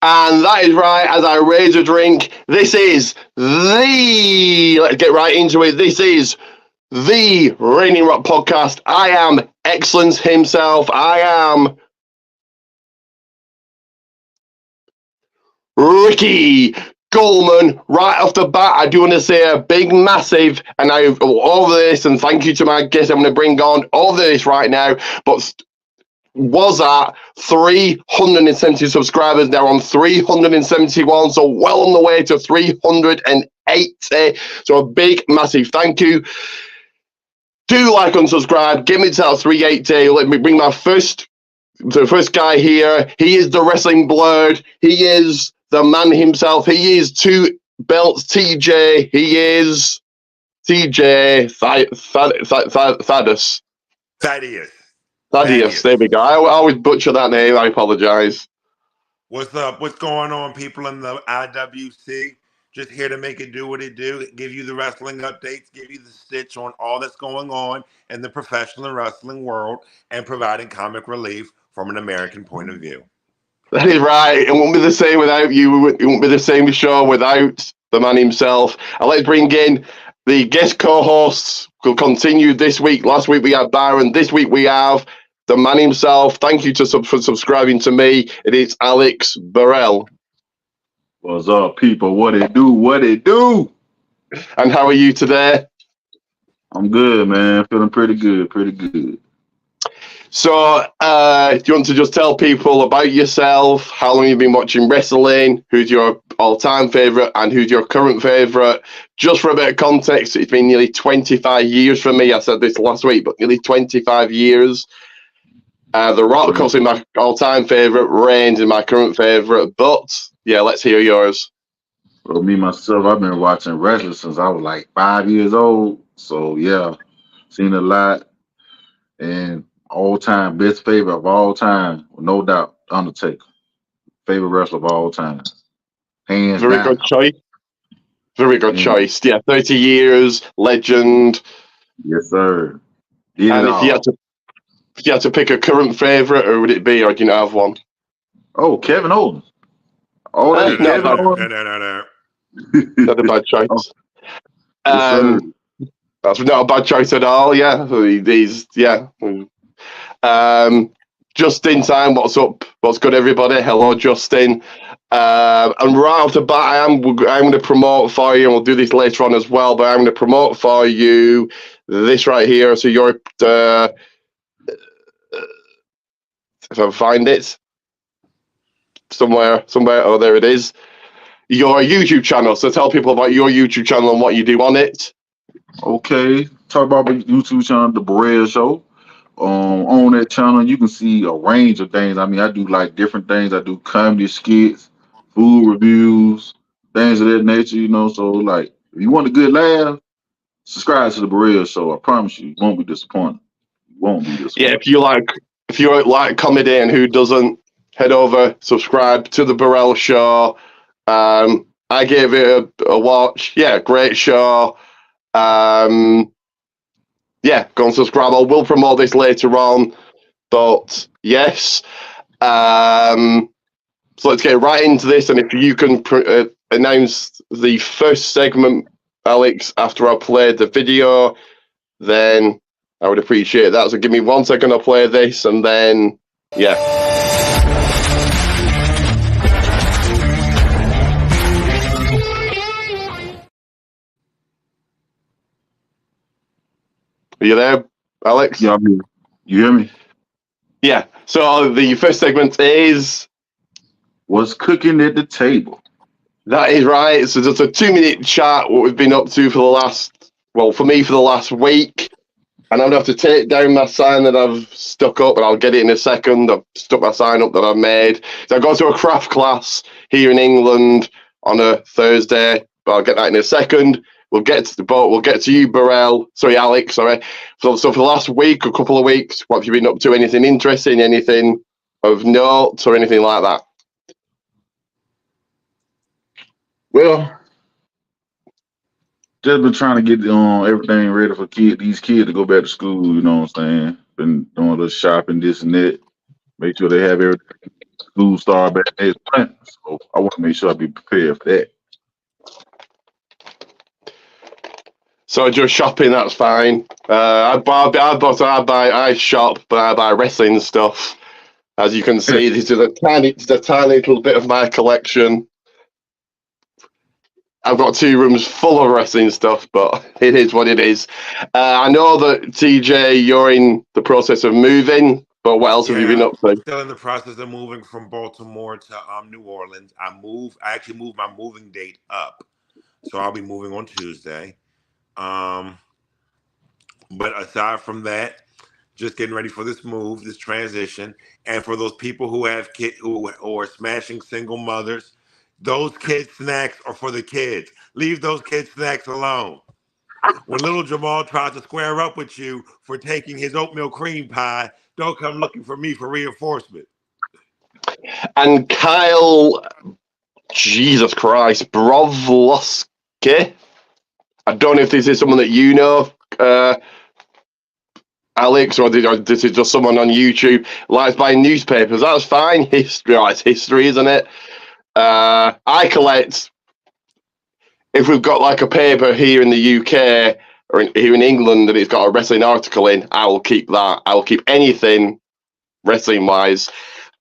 And that is right, as I raise a drink, this is let's get right into it. This is the Raining Rock Podcast. I am Excellence himself. I am Ricky Goldman. Right off the bat, I do want to say a big, massive, and all this, and thank you to my guest I'm going to bring on all this right now, but was at 370 subscribers, now on 371, so well on the way to 380. So a big, massive thank you. Do like and subscribe. Give me to that 380. Let me bring the first guy here. He is the wrestling blurred. He is the man himself. He is 2 belts TJ. He is TJ Thaddeus, there we go. I always butcher that name. I apologize. What's up? What's going on, people in the IWC? Just here to make it do what it do, give you the wrestling updates, give you the stitch on all that's going on in the professional wrestling world, and providing comic relief from an American point of view. That is right. It won't be the same without you. It won't be the same show without the man himself. And let's bring in the guest co-hosts. We'll continue this week. Last week we had Byron. This week we have the man himself. Thank you for subscribing to me. It is Alex Burrell. What's up, people? What it do? What it do? And how are you today? I'm good, man. Feeling pretty good. Pretty good. So, do you want to just tell people about yourself, how long you've been watching wrestling, who's your all-time favourite, and who's your current favourite? Just for a bit of context, it's been nearly 25 years for me. I said this last week, but nearly 25 years. The Rock, of course, is my all-time favourite. Reigns is my current favourite. But, yeah, let's hear yours. Well, me, myself, I've been watching wrestling since I was like 5 years old. So, yeah, seen a lot. And all-time, best favorite of all time, no doubt, Undertaker. Favorite wrestler of all time. Hands Very down. good choice. Very good choice. Yeah, 30 years, legend. Yes, sir. And if you had to pick a current favourite, who would it be, or do you not have one? Oh, Kevin Owens. Oh, that's Kevin Owens. No. Not a bad choice. Yes, That's not a bad choice at all. Yeah, just in time. What's up? What's good, everybody? Hello, Justin. And right off the bat, I'm going to promote for you, and we'll do this later on as well. But I'm going to promote for you this right here. So you're, if I find it somewhere. Oh, there it is. Your YouTube channel. So tell people about your YouTube channel and what you do on it. Okay, talk about my YouTube channel, The Burrell Show. On that channel, you can see a range of things. I mean, I do like different things. I do comedy skits, food reviews, things of that nature, you know. So, like, if you want a good laugh, subscribe to The Burrell Show. I promise you won't be disappointed. You won't be disappointed. Yeah, if you like comedy and who doesn't, head over, subscribe to The Burrell Show. I gave it a watch. Yeah, great show. Yeah, go and subscribe. I will promote this later on, but yes. So let's get right into this, and if you can announce the first segment, Alex, after I played the video, then I would appreciate that. So give me 1 second, I'll play this, and then, yeah. Are you there, Alex? Yeah, I'm here. You hear me? Yeah. So the first segment is What's cooking at the table? That is right. So just a 2-minute chat, what we've been up to for the last week. And I'm going to have to take down my sign that I've stuck up, and I'll get it in a second. I've stuck my sign up that I've made. So I go to a craft class here in England on a Thursday, but I'll get that in a second. We'll get to you, Burrell. Sorry, Alex. Sorry. So for the last week, a couple of weeks, what have you been up to? Anything interesting? Anything of note or anything like that? Well, just been trying to get everything ready for these kids to go back to school. You know what I'm saying? Been doing a little shopping, this and that. Make sure they have everything Food star back next month. So I want to make sure I be prepared for that. So just shopping, that's fine. I shop, but I buy wrestling stuff. As you can see, this is a tiny little bit of my collection. I've got 2 rooms full of wrestling stuff, but it is what it is. I know that TJ, you're in the process of moving, but what else have you been up to? Still in the process of moving from Baltimore to New Orleans. I actually moved my moving date up, so I'll be moving on Tuesday. But aside from that, just getting ready for this move, this transition, and for those people who have kids who are smashing single mothers, those kid snacks are for the kids. Leave those kid snacks alone. When little Jamal tries to square up with you for taking his oatmeal cream pie, don't come looking for me for reinforcement. And Kyle, Jesus Christ, Brovlowski. I don't know if this is someone that you know, Alex, or this is just someone on YouTube. Likes buying newspapers. That's fine. History, it's history, isn't it? I collect. If we've got like a paper here in the UK or here in England and it's got a wrestling article in, I will keep that. I will keep anything wrestling wise.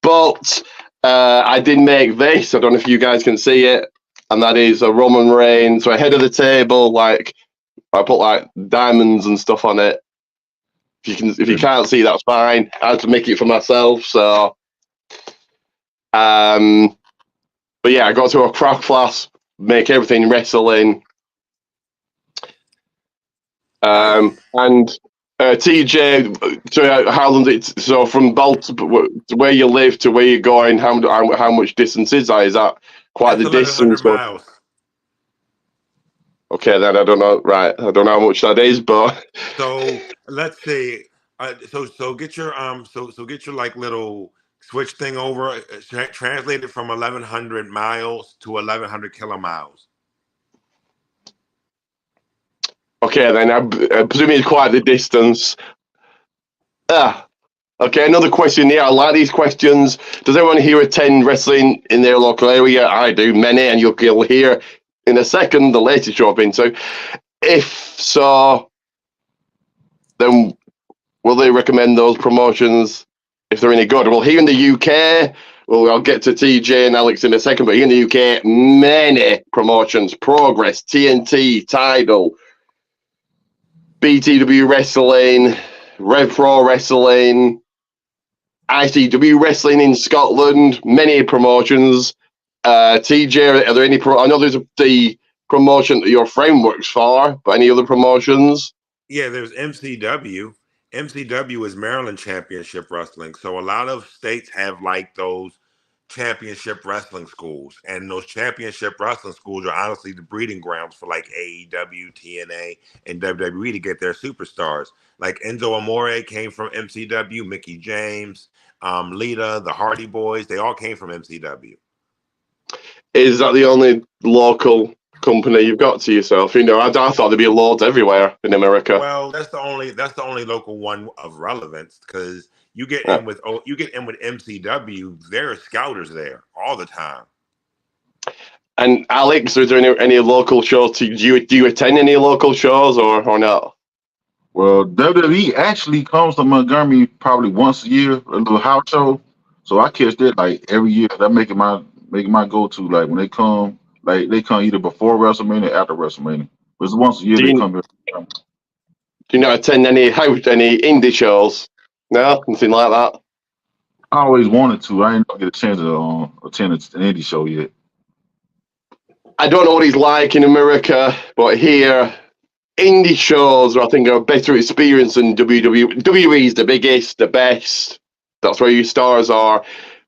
But I did make this. I don't know if you guys can see it, and that is a Roman Reigns. So head of the table, like I put like diamonds and stuff on it. If you can't see, that's fine. I had to make it for myself. So, but yeah, I got to a craft class, make everything wrestling. And TJ, so how long so from Baltimore, where you live to where you're going? How much distance is that? Is that quite the distance? Miles. Okay, then I don't know. Right, I don't know how much that is, but so let's see. So get your get your like little switch thing over. Translate it from 1,100 miles to 1,100 kilomiles. Okay, then I presume it's quite the distance. Okay, another question here. I like these questions. Does everyone here attend wrestling in their local area? I do, many, and you'll hear in a second the latest show I've been to. If so, then will they recommend those promotions if they're any good? Well, here in the UK, well, I'll get to TJ and Alex in a second, but here in the UK, many promotions: Progress, TNT, Tidal, BTW Wrestling, Rev Pro Wrestling, ICW Wrestling in Scotland, many promotions. TJ, are there any? I know there's the promotion that your friend works for, but any other promotions? Yeah, there's MCW. MCW is Maryland Championship Wrestling. So a lot of states have like those championship wrestling schools, and those championship wrestling schools are honestly the breeding grounds for like AEW, TNA, and WWE to get their superstars. Like Enzo Amore came from MCW, Mickey James, Lita, the Hardy Boys, they all came from MCW. Is that the only local company you've got to yourself? You know, I thought there'd be loads everywhere in America. Well, that's the only local one of relevance, because you get in with MCW. There are scouters there all the time. And Alex, is there any local shows? Do you attend any local shows or not? Well, WWE actually comes to Montgomery probably once a year, a little house show. So I catch that like every year. That make it my go-to. Like when they come either before WrestleMania or after WrestleMania. But it's once a year they come here. Do you not attend any indie shows? No, nothing like that. I always wanted to. I didn't get a chance to attend an indie show yet. I don't know what it's like in America, but here, indie shows, I think, are a better experience than WWE. WWE is the biggest, the best. That's where your stars are.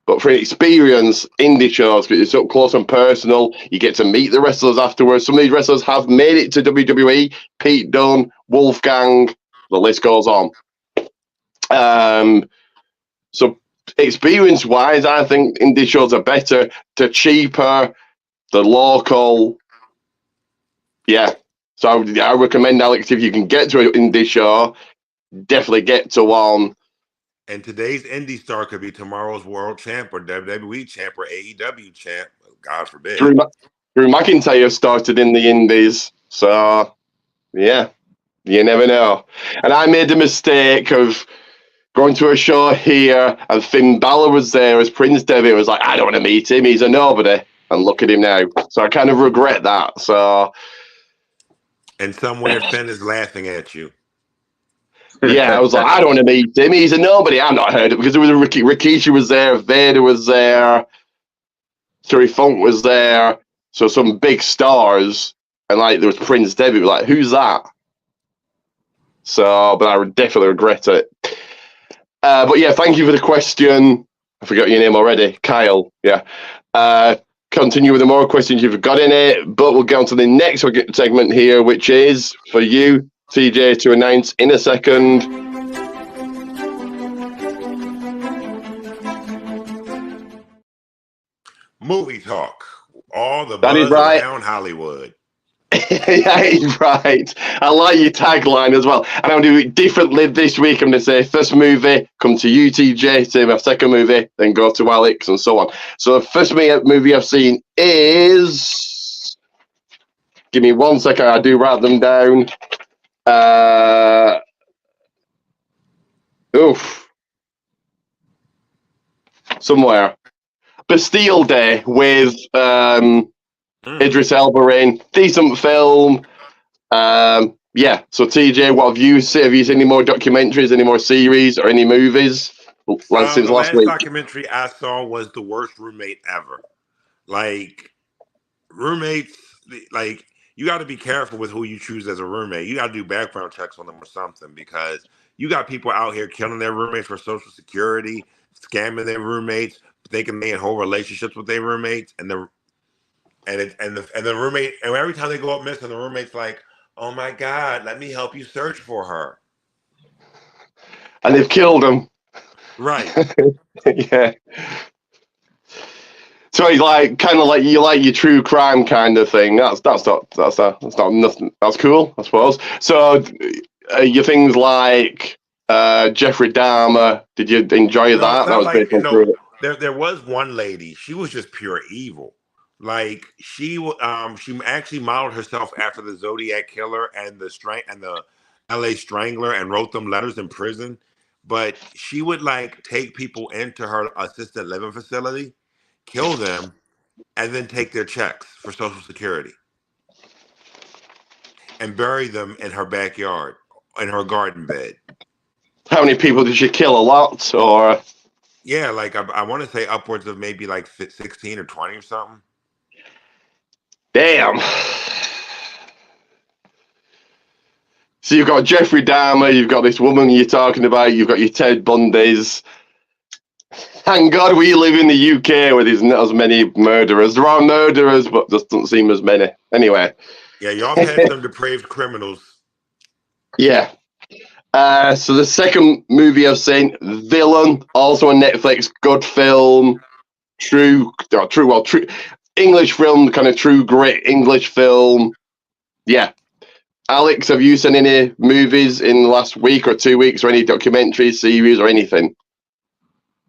But for experience, indie shows, because it's up close and personal, you get to meet the wrestlers afterwards. Some of these wrestlers have made it to WWE. Pete Dunne, Wolfgang, the list goes on. So experience-wise, I think indie shows are better. They're cheaper. The local, yeah. So I recommend, Alex, if you can get to an indie show, definitely get to one. And today's indie star could be tomorrow's world champ or WWE champ or AEW champ. God forbid. Drew McIntyre started in the indies. So, yeah, you never know. And I made the mistake of going to a show here, and Finn Balor was there as Prince Devitt. I was like, I don't want to meet him. He's a nobody. And look at him now. So I kind of regret that. So, and somewhere Finn is laughing at you. Yeah, I was like, I don't want to meet him. He's a nobody. I've not heard it because there was Rikishi was there, Vader was there, Terry Funk was there. So some big stars, and like there was Prince Devitt. Like, who's that? So, but I would definitely regret it. But yeah, thank you for the question. I forgot your name already, Kyle. Yeah. Continue with the more questions you've got in it, but we'll get on to the next segment here, which is for you, TJ, to announce in a second. Movie talk. All the That is buzz right. around Hollywood. Yeah, right. I like your tagline as well. And I'm going to do it differently this week. I'm going to say first movie, come to you, TJ, say my second movie, then go to Alex, and so on. So the first movie I've seen is... Give me 1 second. I do write them down. Somewhere. Bastille Day with Idris Elba in. Decent film. Yeah. So TJ, what have you seen? Have you seen any more documentaries, any more series, or any movies since The last last week? documentary I saw was The Worst Roommate Ever. Like, roommates, like, you got to be careful with who you choose as a roommate. You got to do background checks on them or something, because you got people out here killing their roommates for Social Security, scamming their roommates, thinking they in whole relationships with their roommates, and the roommate, and every time they go up missing, the roommate's like, "Oh my God, let me help you search for her," And they've killed them. Right? Yeah. So it's like kind of like you like your true crime kind of thing. That's not nothing. That's cool, I suppose. So your things like Jeffrey Dahmer. Did you enjoy that? That was like, based on true. There was one lady. She was just pure evil. Like, she actually modeled herself after the Zodiac Killer and the L.A. Strangler, and wrote them letters in prison. But she would like take people into her assisted living facility, kill them, and then take their checks for Social Security and bury them in her backyard, in her garden bed. How many people did she kill? A lot, or? Yeah, like I want to say upwards of maybe like 16 or 20 or something. Damn. So you've got Jeffrey Dahmer, you've got this woman you're talking about, you've got your Ted Bundys. Thank God we live in the UK where there's not as many murderers. There are murderers, but just doesn't seem as many. Anyway. Yeah, y'all had some depraved criminals. Yeah. So the second movie I've seen, Villain, also on Netflix, good film, true English film, kind of true grit English film. Yeah. Alex, have you seen any movies in the last week or 2 weeks, or any documentaries, series, or anything?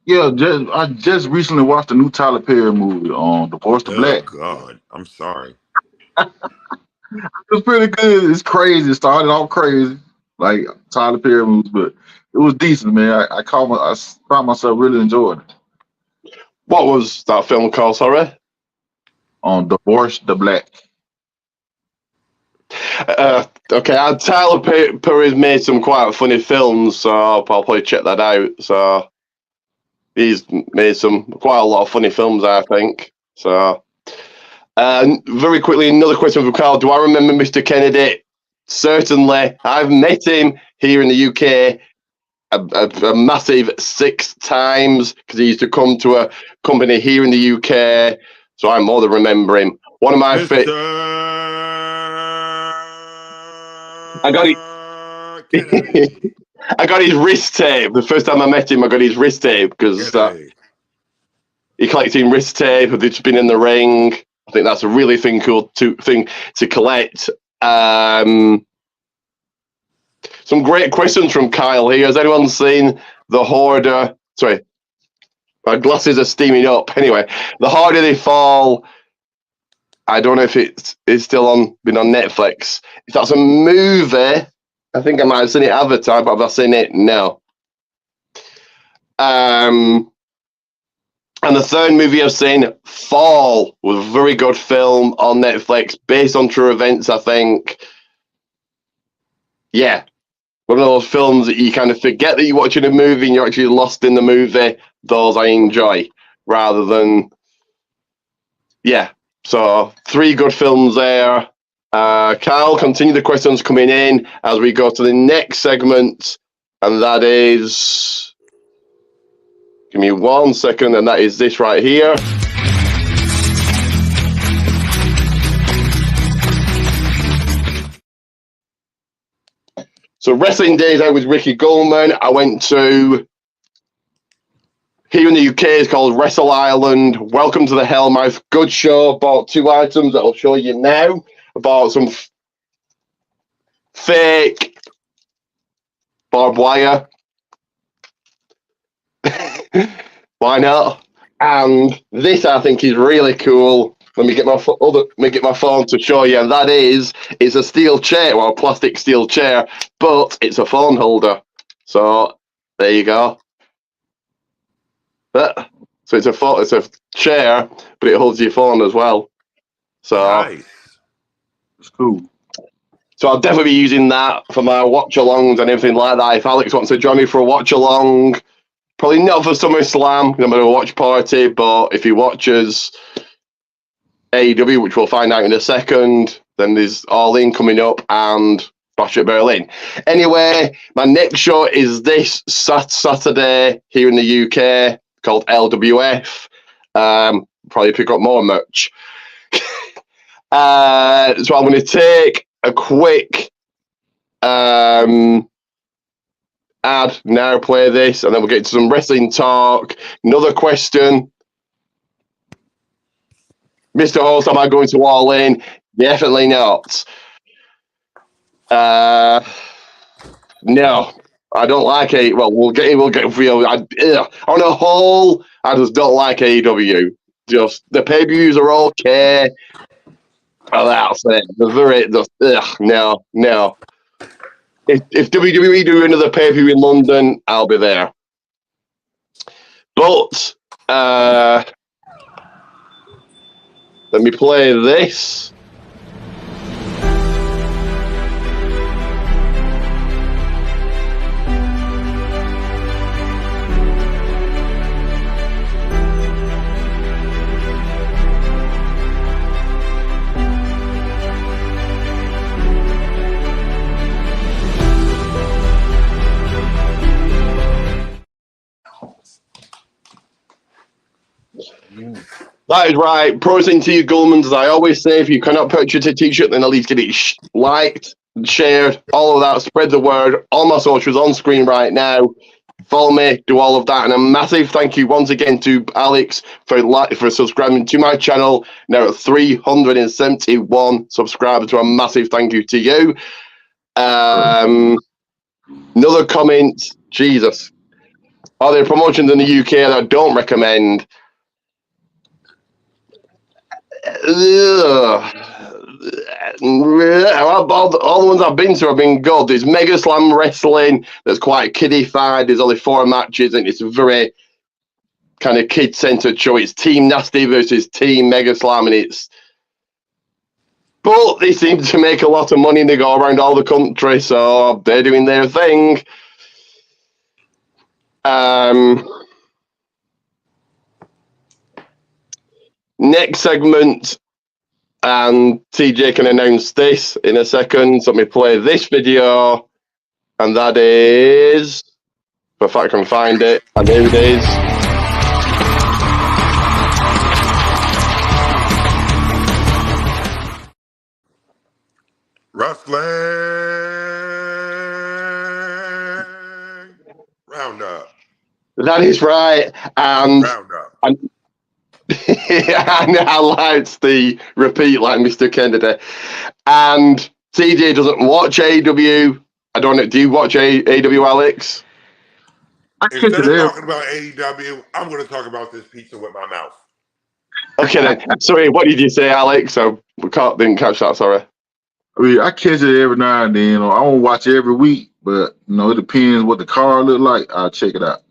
Yeah, I just recently watched a new Tyler Perry movie on Divorce to Black. Oh God, I'm sorry. It's pretty good. It's crazy. It started off crazy, like Tyler Perry movies, but it was decent, man. I found myself really enjoying it. What was that film called, sorry? On Divorce to Black. Okay, Tyler Perry's made some quite funny films, so I'll probably check that out. So he's made quite a lot of funny films, I think. So, very quickly, another question from Carl. Do I remember Mr. Kennedy? Certainly. I've met him here in the UK a massive 6 times, because he used to come to a company here in the UK. So I more than remember him. One of my favorite. I got his wrist tape. The first time I met him, I got his wrist tape because he collected wrist tape. They'd just been in the ring. I think that's a really cool thing to collect. Some great questions from Kyle here. Has anyone seen the Hoarder? Sorry, my glasses are steaming up. Anyway, the Harder They Fall. I don't know if it's still been on Netflix. If that's a movie, I think I might have seen it advertised, but have I seen it? No. And the third movie I've seen, Fall, was a very good film on Netflix, based on true events, I think. Yeah. One of those films that you kind of forget that you're watching a movie and you're actually lost in the movie. Those I enjoy, rather than, yeah. So 3 good films there. Carl, continue the questions coming in as we go to the next segment, and that is, give me 1 second, and that is this right here. So Wrestling Days Out with Ricky Goldman. I went to, here in the UK, it's called Wrestle Island. Welcome to the Hellmouth. Good show. Bought 2 items that I'll show you now. I bought some fake barbed wire. Why not? And this I think is really cool. Let me get my phone to show you, and that is, it's a steel chair, well, a plastic steel chair, but it's a phone holder. So there you go. So it's a chair, but it holds your phone as well. So Nice. It's cool. So I'll definitely be using that for my watch-alongs and everything like that. If Alex wants to join me for a watch-along, probably not for SummerSlam, I'm going to a watch party, but if he watches AEW, which we'll find out in a second, then there's All In coming up and Bash at Berlin. Anyway, my next show is this Saturday here in the UK, called LWF. Probably pick up more merch. So I'm going to take a quick ad now, play this, and then we'll get to some wrestling talk. Another question. Mr. Host, am I going to All In? Definitely not. No, I don't like it. Well, we'll get real. On a whole, I just don't like AEW. Just the pay-per-views are okay. Oh, that's it. No. If WWE do another pay-per-view in London, I'll be there. But let me play this. That is right. Pros to you, Goldmans. As I always say, if you cannot purchase a t-shirt, then at least get it liked, shared, all of that. Spread the word. All my socials on screen right now. Follow me, do all of that. And a massive thank you once again to Alex for subscribing to my channel. Now at 371 subscribers. So a massive thank you to you. Another comment. Jesus. Are there promotions in the UK that I don't recommend? All the ones I've been to have been good. There's Mega Slam Wrestling that's quite kiddified. There's only 4 matches and it's a very kind of kid-centered show. It's Team Nasty versus Team Mega Slam, and but they seem to make a lot of money and they go around all the country, so they're doing their thing. Next segment, and TJ can announce this in a second. So let me play this video, and that is, if I can find it, and here it is. Wrestling Roundup. That is right, and Roundup. I liked the repeat like Mr. Kennedy. And TJ doesn't watch AEW, I don't know. Do you watch AEW, Alex? I catch Instead it of every. talking about AEW, I'm going to talk about this pizza with my mouth. Okay then. Sorry, what did you say, Alex? Didn't catch that. Sorry. I mean, I catch it every now and then. You know, I won't watch it every week, but you know, it depends what the card look like. I'll check it out.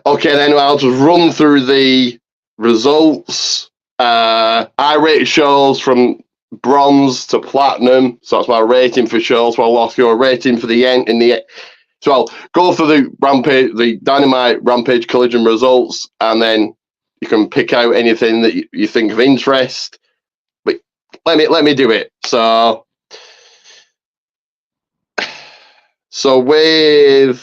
Okay, then I'll just run through the results. I rate shows from bronze to platinum, so that's my rating for shows. So I'll ask your rating for the end in the. So I'll go through the Dynamite Rampage Collision results, and then you can pick out anything that you think of interest. But let me do it. So we'll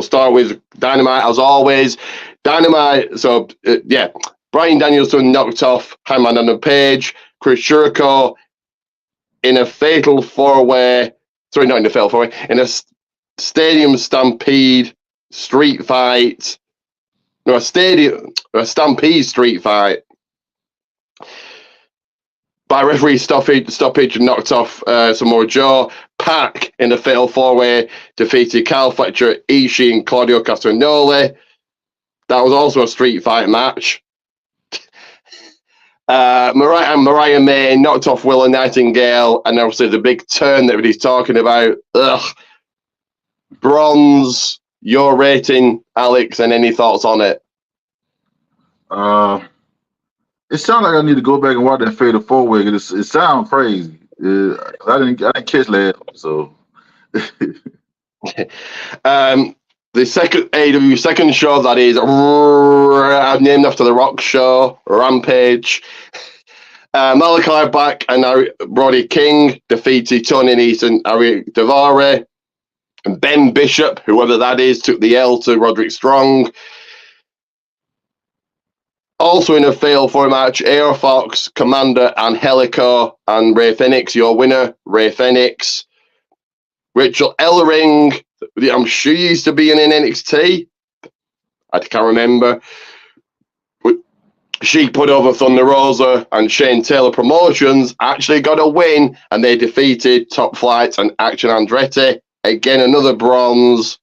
start with Dynamite as always. Dynamite. So yeah, Bryan Danielson knocked off Hangman Adam Page. Chris Jericho in a fatal four-way. Sorry, not in a fatal four-way. In a stadium stampede street fight. No, a stampede street fight. By referee stoppage knocked off Samoa Joe. Pac in the fatal four-way defeated Kyle Fletcher, Ishii, and Claudio Castagnoli. That was also a street fight match. Mariah May knocked off Willow Nightingale, and obviously the big turn that everybody's talking about. Ugh. Bronze, your rating, Alex, and any thoughts on it? It sounds like I need to go back and watch that Fatal 4-Way. It sounds crazy. I didn't catch that, so. The second AEW second show that is named after the Rock show, Rampage. Malachi Black and Brody King defeated Tony Nese and Ari Daivari. And Ben Bishop, whoever that is, took the L to Roderick Strong. Also in a fail for match, Air Fox, Commander, and Helico, and Ray Phoenix, your winner, Ray Phoenix. Rachel Ellering, I'm sure you used to be in NXT. I can't remember. She put over Thunder Rosa, and Shane Taylor Promotions actually got a win, and they defeated Top Flight and Action Andretti. Again, another bronze.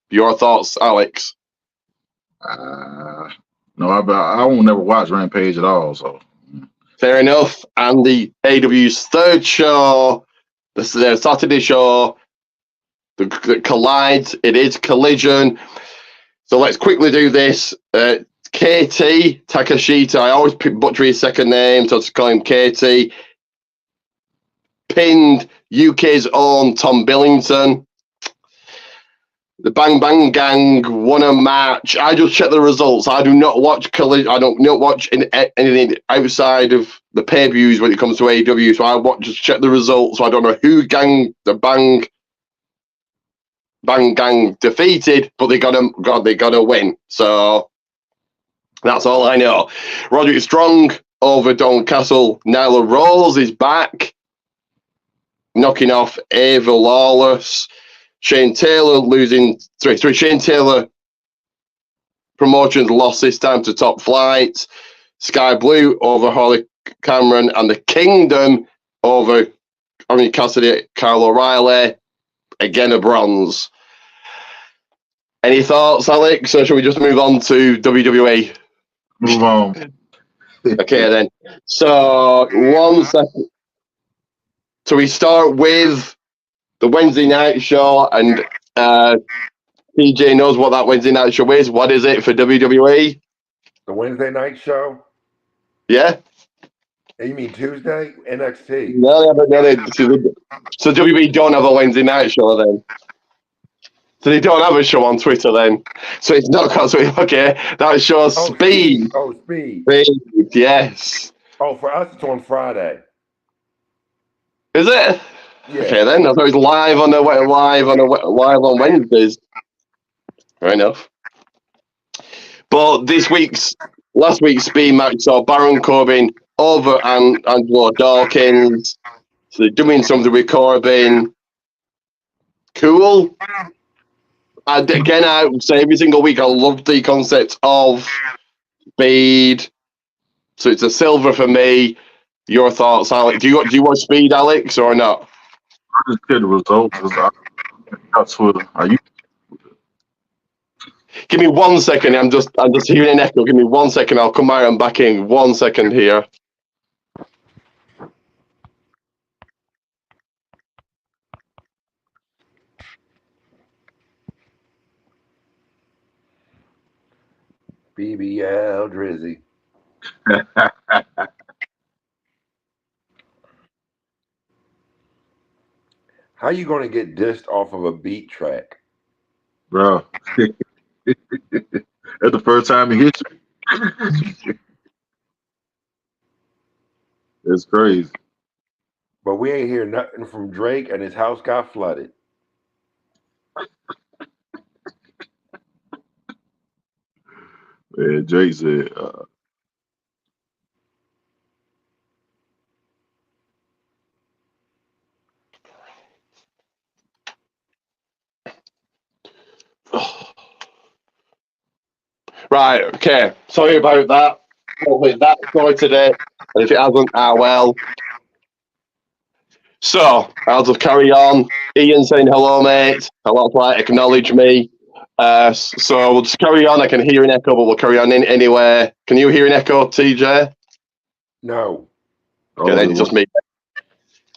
Your thoughts, Alex? No, I won't never watch Rampage at all. So fair enough. And the AW's third show, their Saturday show, the Collides. It is Collision. So let's quickly do this. KT Takashita. I always butcher his second name, so I'll just call him KT. Pinned UK's own Tom Billington. The Bang Bang Gang won a match. I just check the results. I do not watch Collision. I don't watch anything outside of the pay-per-views when it comes to AEW. So just check the results. So I don't know who the Bang Gang defeated, but they got a win. So that's all I know. Roderick Strong over Don Castle. Nyla Rose is back, knocking off Ava Lawless. Shane Taylor Shane Taylor Promotions lost this time to Top Flight. Sky Blue over Holly Cameron, and the Kingdom over Orange Cassidy, Kyle O'Reilly. Again, a bronze. Any thoughts, Alex? Or should we just move on to WWE? move on. Okay, then. So, 1 second. So we start with the Wednesday night show, and PJ knows what that Wednesday night show is. What is it for WWE? The Wednesday night show? Yeah? You mean Tuesday? NXT? No. So WWE don't have a Wednesday night show then? So they don't have a show on Twitter then? So it's not okay. That shows Speed. Speed. Speed, yes. Oh, for us it's on Friday. Is it? Yeah. Okay then. I thought it was live on Wednesdays. Fair enough. But last week's Speed match saw Baron Corbin over Angelo Dawkins. So they're doing something with Corbin. Cool. Again, I would say every single week I love the concept of Speed. So it's a silver for me. Your thoughts, Alex? Do you watch Speed, Alex, or not? just get the results. I got Twitter. Give me 1 second. I'm just hearing an echo. Give me 1 second. I'll come out and back in. 1 second here. BBL Drizzy. How you gonna get dissed off of a beat track? Bro. That's the first time he hit you. It's crazy. But we ain't hear nothing from Drake, and his house got flooded. Yeah, Drake said, Right, okay. Sorry about that. Hopefully that's sorted today. And if it hasn't, well. So, I'll just carry on. Ian saying hello, mate. Hello, like, acknowledge me. So we'll just carry on. I can hear an echo, but we'll carry on in anyway. Can you hear an echo, TJ? No. Okay, then it's just me.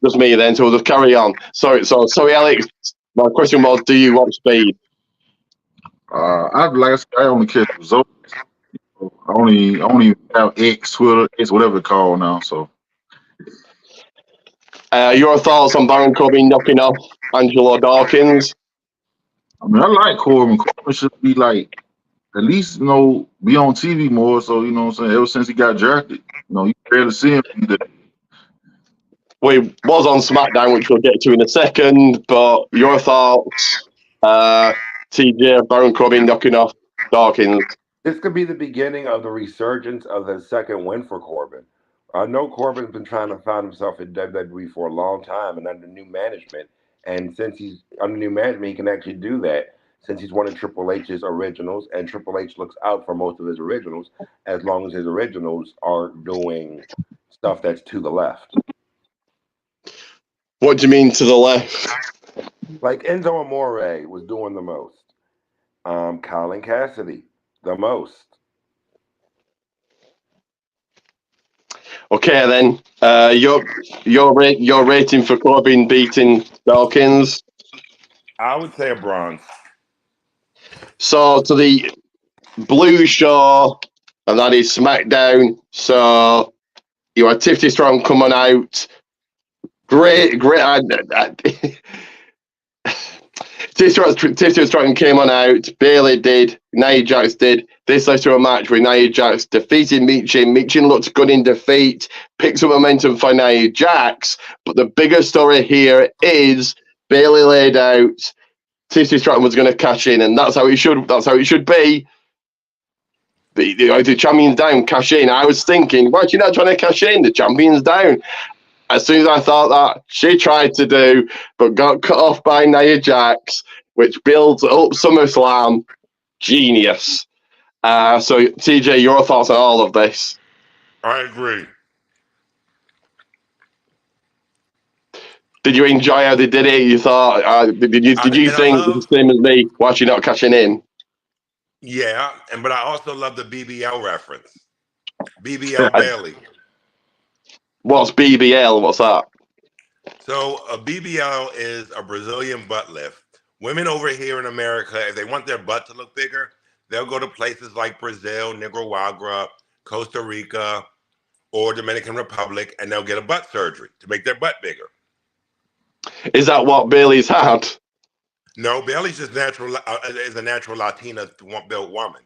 Just me then, so we'll just carry on. Sorry, Alex. My question was, do you watch Speed? I only catch results. I only have X, Twitter, X, whatever it's called now. So, your thoughts on Baron Corbin knocking off Angelo Dawkins? I mean, I like Corbin. Corbin should be like, at least, be on TV more. So, you know what I'm saying? Ever since he got drafted, you barely see him either. We was on SmackDown, which we'll get to in a second, but your thoughts, TJ, Baron Corbin knocking off Dawkins? This could be the beginning of the resurgence of the second win for Corbin. I know Corbin's been trying to find himself in WWE for a long time and under new management. And since he's under new management, he can actually do that since he's one of Triple H's originals. And Triple H looks out for most of his originals as long as his originals aren't doing stuff that's to the left. What do you mean to the left? Like Enzo Amore was doing the most. Colin Cassidy, the most. Okay, then. Your rating for Corbin beating Dawkins? I would say a bronze. So to the Blue Show, and that is SmackDown. So you had Tiffany Strong coming out. Great. Tiffany Strong came on out. Bayley did. Nia Jax did. This led to a match where Nia Jax defeated Michin. Michin looked good in defeat. Picks up momentum for Nia Jax. But the bigger story here is Bayley laid out Tiffany Stratton was going to cash in, and that's how it should. That's how it should be. The champion's down, cash in. I was thinking, why are you not trying to cash in? The champion's down. As soon as I thought that, she tried to do, but got cut off by Nia Jax, which builds up SummerSlam. Genius. So, TJ, your thoughts on all of this? I agree. Did you enjoy how they did it? You thought? Did you think the same as me? Why are you not cashing in? Yeah, but I also love the BBL reference. BBL Bayley. What's BBL? What's that? So a BBL is a Brazilian butt lift. Women over here in America, if they want their butt to look bigger, they'll go to places like Brazil, Nicaragua, Costa Rica, or Dominican Republic, and they'll get a butt surgery to make their butt bigger. Is that what Bayley's had? No, Bayley's just is a natural Latina built woman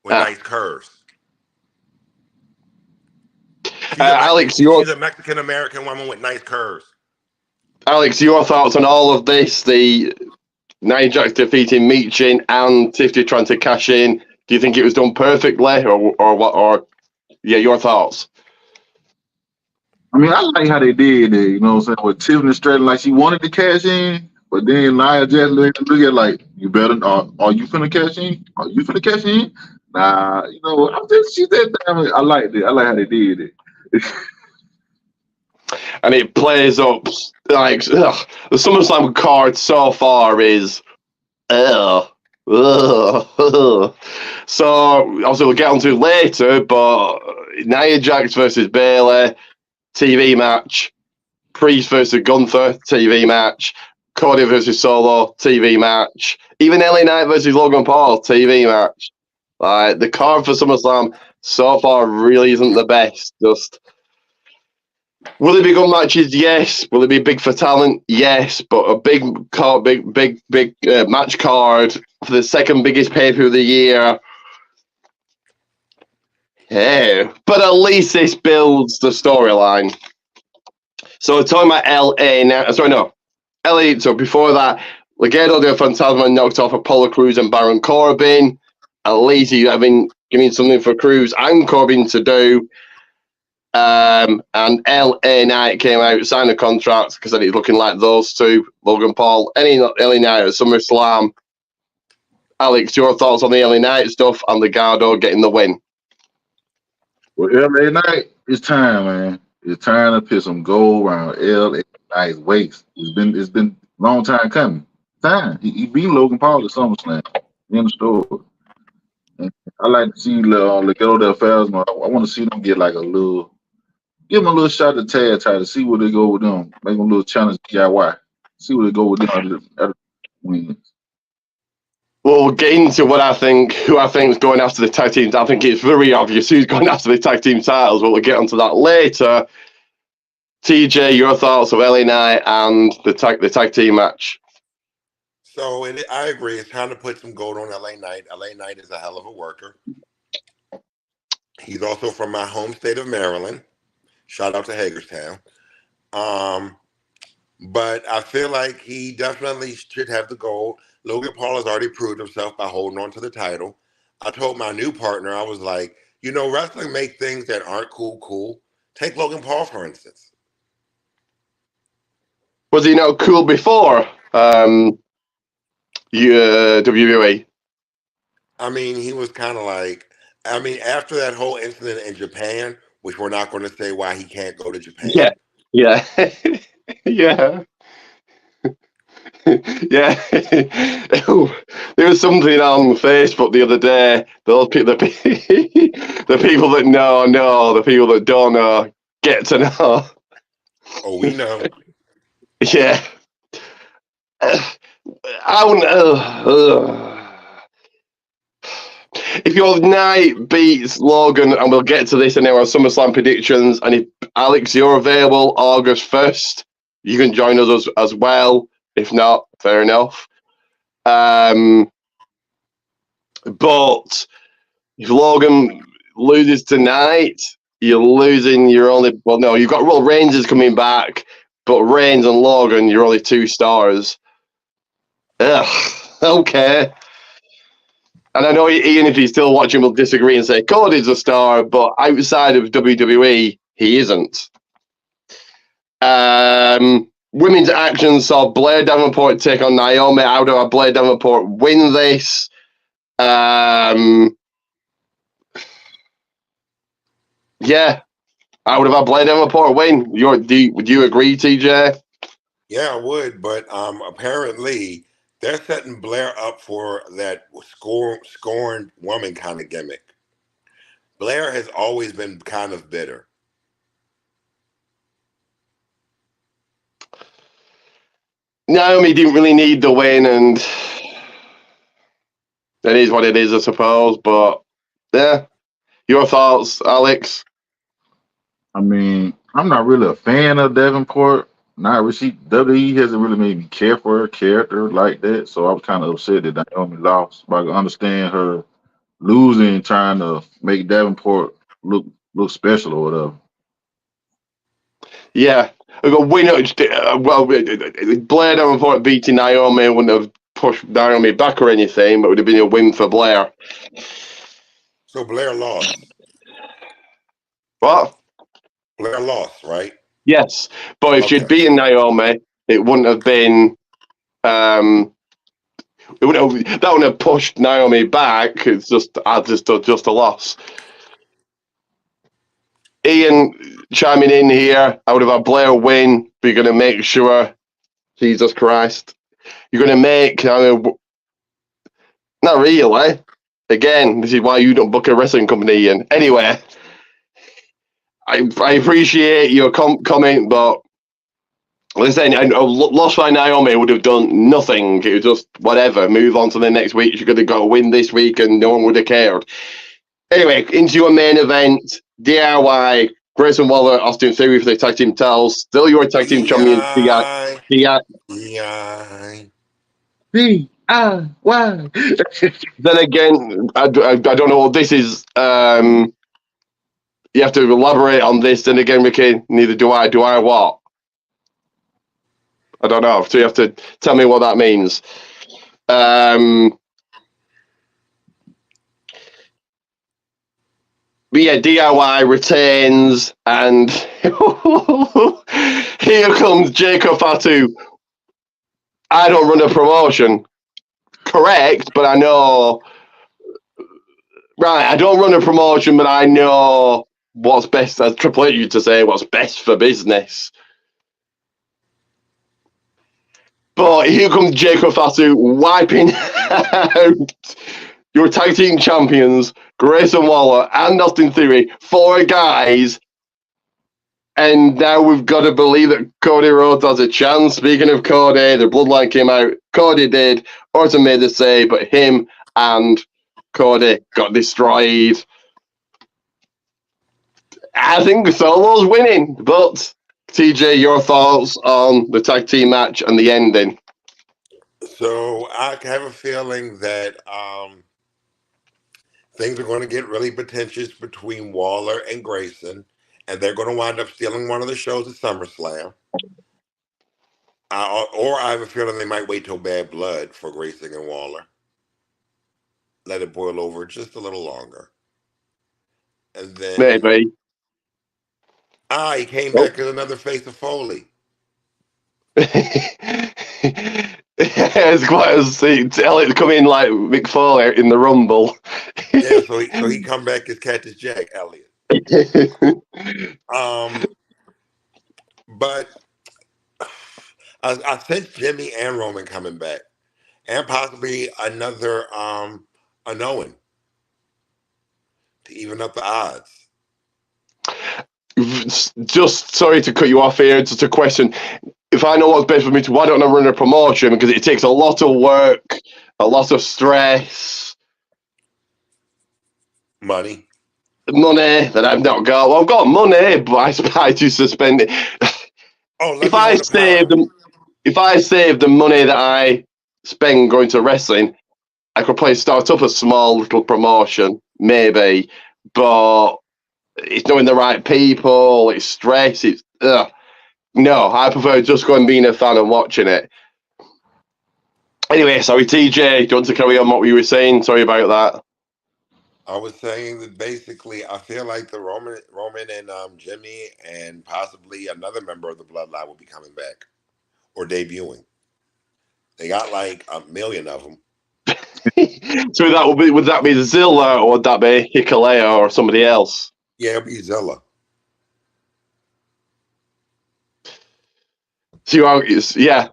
with nice curves. Alex, she's a Mexican American woman with nice curves. Alex, your thoughts on all of this? The Nia Jax defeating Michin and Tiffany trying to cash in. Do you think it was done perfectly, or what? Or yeah, your thoughts? I mean, I like how they did it. You know what I'm saying? With Tiffany Stratton, like she wanted to cash in, but then Nia Jax look at like, you better. Are you finna cash in? Are you finna cash in? Nah, she said, damn it. I liked it. I like how they did it. and it plays up like ugh, the SummerSlam card so far is ugh. Ugh. So obviously we'll get onto it later, but Nia Jax versus Bayley TV match, Priest versus Gunther TV match, Cody versus Solo TV match, even LA Knight versus Logan Paul TV match. Like the card for SummerSlam so far really isn't the best. Just will it be good matches? Yes. Will it be big for talent? Yes. But a big card, big match card for the second biggest pay-per-view of the year. Yeah. But at least this builds the storyline. So we're talking about LA now. Sorry, no. LA. So before that, Legado del Fantasma knocked off Apollo Crews and Baron Corbin. At least you have been giving something for Crews and Corbin to do. And LA Knight came out, signed a contract because it's looking like those two, Logan Paul, LA Knight at SummerSlam. Alex, your thoughts on the LA Knight stuff and Legado getting the win? Well, LA Knight, it's time, man. It's time to put some gold around LA Knight's waist. It's been a long time coming. Time. He beat Logan Paul at SummerSlam in the store. And I like to see Legado del Fantasma. I want to see them get like give them a little shot at the tag title, see where they go with them. Make them a little challenge DIY. See where they go with them at the wins. We'll get into who I think is going after the tag teams. I think it's very obvious who's going after the tag team titles, but we'll get onto that later. TJ, your thoughts of LA Knight and the tag team match? So I agree. It's time to put some gold on LA Knight. LA Knight is a hell of a worker. He's also from my home state of Maryland. Shout out to Hagerstown. But I feel like he definitely should have the gold. Logan Paul has already proved himself by holding on to the title. I told my new partner, I was like, wrestling make things that aren't cool. Take Logan Paul, for instance. Was he not cool before WWE? I mean, he was kind of like, after that whole incident in Japan, which we're not going to say why he can't go to Japan. Yeah. Yeah. Yeah. There was something on Facebook the other day. The people that know, the people that don't know get to know. Oh, we know. Yeah. I wouldn't. If your Knight beats Logan, and we'll get to this in our SummerSlam predictions, and if Alex, you're available August 1st, you can join us as well. If not, fair enough. But if Logan loses tonight, you're losing your only. Well, no, you've got Roll Rangers coming back, but Reigns and Logan, you're only 2 stars. Ugh. Okay. And I know Ian, if he's still watching, will disagree and say Cody's a star, but outside of WWE, he isn't. Women's action saw Blair Davenport take on Naomi. How do I Blair Davenport win this? Yeah, I would have had Blair Davenport win. Would you agree, TJ? Yeah, I would, but apparently they're setting Blair up for that scorned woman kind of gimmick. Blair has always been kind of bitter. Naomi didn't really need the win, and it is what it is, I suppose. But yeah, your thoughts, Alex? I mean, I'm not really a fan of Davenport. Not really. WWE hasn't really made me care for her character like that, so I was kind of upset that Naomi lost. But I can understand her losing, trying to make Davenport look special or whatever. Yeah, winner. Well, Blair Davenport beating Naomi wouldn't have pushed Naomi back or anything, but it would have been a win for Blair. So Blair lost. What? Blair lost, right? Yes, but if she'd beaten Naomi, it wouldn't have been. That wouldn't have pushed Naomi back. It's just a loss. Ian chiming in here. I would have had Blair win, but you're going to make sure. Jesus Christ. You're going to make. Not really. Again, this is why you don't book a wrestling company, Ian. Anyway, I appreciate your comment, but listen, loss by Naomi would have done nothing. It was just whatever. Move on to the next week. She could have got a win this week and no one would have cared. Anyway, into your main event, DIY, Grayson Waller, Austin Theory for the tag team titles. Still your tag team champion, DIY. Then again, I don't know. This is you have to elaborate on this. Then again, Ricky, neither do I. Do I what? I don't know. So you have to tell me what that means. But yeah, DIY retains, and here comes Jacob Fatu. I don't run a promotion. Correct, but I know. Right, I don't run a promotion, but I know what's best. As Triple H used to say, what's best for business. But here comes Jacob Fatu wiping out your tag team champions, Grayson Waller and Austin Theory, 4 guys. And now we've got to believe that Cody Rhodes has a chance. Speaking of Cody, the bloodline came out. Cody did. Orton made the save, but him and Cody got destroyed. I think Solo's winning, but TJ, your thoughts on the tag team match and the ending? So I have a feeling that things are going to get really contentious between Waller and Grayson, and they're going to wind up stealing one of the shows at SummerSlam. Or I have a feeling they might wait till Bad Blood for Grayson and Waller. Let it boil over just a little longer. And then Maybe. He came back as another face of Foley. It's quite a scene. Tell it to come in like Mick Foley in the Rumble. Yeah, so he come back as Cactus Jack Elliott. But I sense Jimmy and Roman coming back, and possibly another unknown to even up the odds. Just sorry to cut you off here. Just a question. If I know what's best for me, why don't I run a promotion? Because it takes a lot of work, a lot of stress, money that I've not got. Well, I've got money, but I suppose to suspend it. If I save the money that I spend going to wrestling, I could probably start up a small little promotion, maybe. But it's knowing the right people. It's stress. It's no. I prefer just going being a fan and watching it. Anyway, sorry, TJ. Do you want to carry on what you were saying? Sorry about that. I was saying that basically, I feel like the Roman and Jimmy and possibly another member of the Bloodline will be coming back or debuting. They got like 1 million of them. So would that be Zilla or would that be Hikuleo or somebody else? Yeah, it'll be Zilla. Yeah.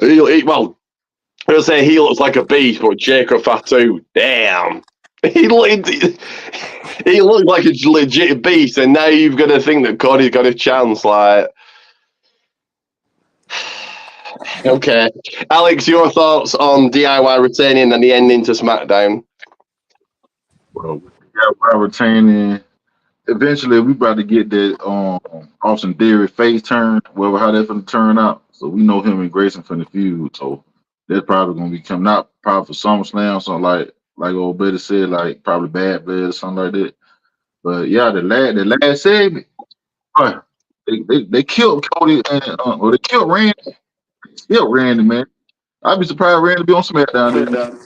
Well, I'll say he looks like a beast, but Jacob Fatu, damn. He looked like a legit beast, and now you've got to think that Cody's got a chance. Like, okay, Alex, your thoughts on DIY retaining and the ending to SmackDown? Well, DIY retaining. Eventually, we about to get that Austin Theory face turn, well, how that's going to turn out. So we know him and Grayson from the feud. So that's probably going to be coming out probably for SummerSlam, something like old Betty said, like probably Bad Blood or something like that. But yeah, the last segment, they killed Cody and or they killed Randy. Still Randy, man. I'd be surprised Randy be on SmackDown.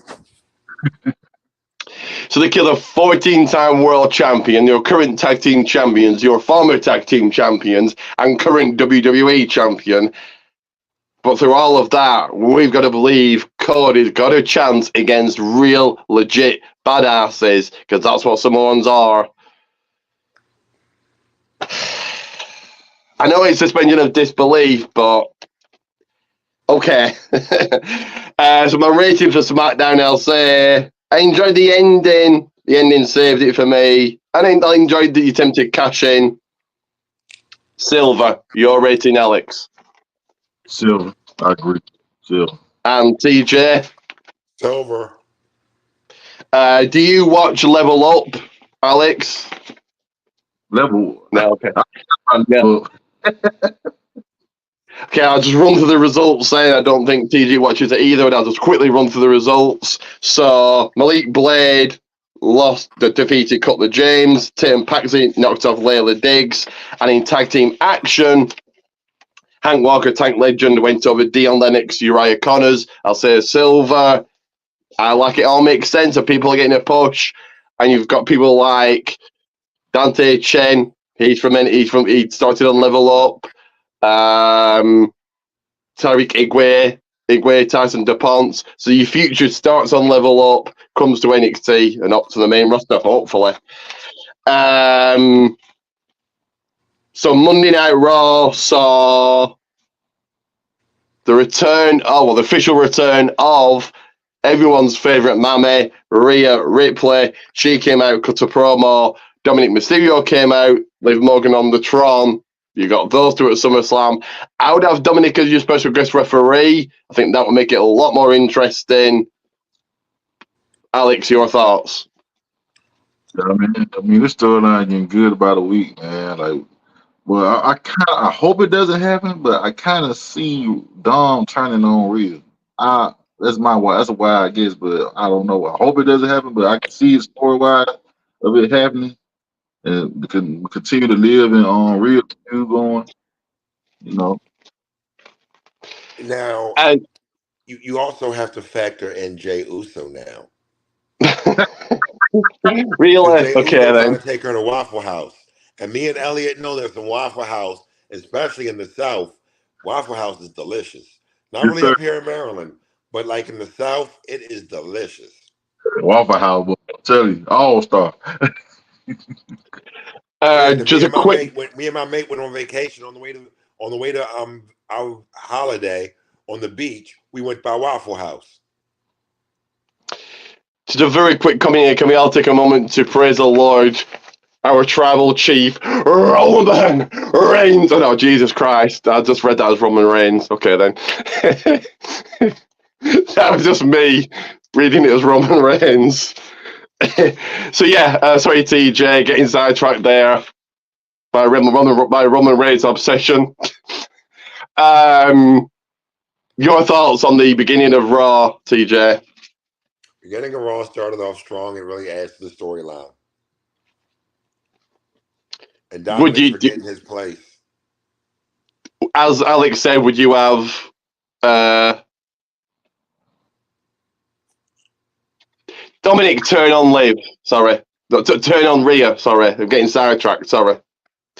So they kill a 14-time world champion, your current tag team champions, your former tag team champions, and current WWE champion. But through all of that, we've got to believe Cody's got a chance against real, legit badasses, because that's what Samoans are. I know it's suspension of disbelief, but okay. So my rating for SmackDown, I'll say I enjoyed the ending. The ending saved it for me. And I enjoyed the attempted cash in. Silver, your rating, Alex. Silver. I agree. Silver. And TJ. Silver. Do you watch Level Up, Alex? Level. No, okay. Yeah. Okay, I'll just run through the results saying I don't think TG watches it either, and I'll just quickly run through the results. So, Malik Blade defeated Cutler James, Tim Paxi knocked off Layla Diggs, and in tag team action, Hank Walker, Tank Legend, went over Dion Lennox, Uriah Connors. I'll say silver. I like it all makes sense, and people are getting a push, and you've got people like Dante Chen, he started on Level Up. Tariq Igwe, Tyson DuPont. So your future starts on Level Up, comes to NXT, and up to the main roster, hopefully. So Monday Night Raw saw the official return of everyone's favourite mammy, Rhea Ripley. She came out, cut a promo. Dominic Mysterio came out, Liv Morgan on the Tron. You got those two at SummerSlam. I would have Dominic as your special guest referee. I think that would make it a lot more interesting. Alex, your thoughts? I mean, this storyline getting good about a week, man. Like, well, I hope it doesn't happen, but I kind of see Dom turning on Rhea. That's a wild guess, but I don't know. I hope it doesn't happen, but I can see it story wise of it happening, and we can continue to live in Rhea going. You know. Now, you also have to factor in Jay Uso now. Really? Jay Okay, Uso then. trying to take her to Waffle House. And me and Elliot know there's some Waffle House, especially in the South. Waffle House is delicious. Not Yes, really sir. up here in Maryland, but like in the South, it is delicious. Waffle House, boy. I tell you, all star. Just a quick. Me and my mate went on vacation on the way to our holiday on the beach. We went by Waffle House. Just a very quick comment here. Can we all take a moment to praise the Lord, our tribal chief, Roman Reigns? Oh no, Jesus Christ. I just read that as Roman Reigns. Okay, then. That was just me reading it as Roman Reigns. So yeah, sorry TJ, getting sidetracked there by Roman Reigns' obsession. Your thoughts on the beginning of Raw, TJ? Getting a Raw started off strong. It really adds to the storyline. And Dominic's forgetting his place. As Alex said, would you have Dominic turn on Liv? Sorry. Turn on Rhea. Sorry. I'm getting sidetracked. Sorry.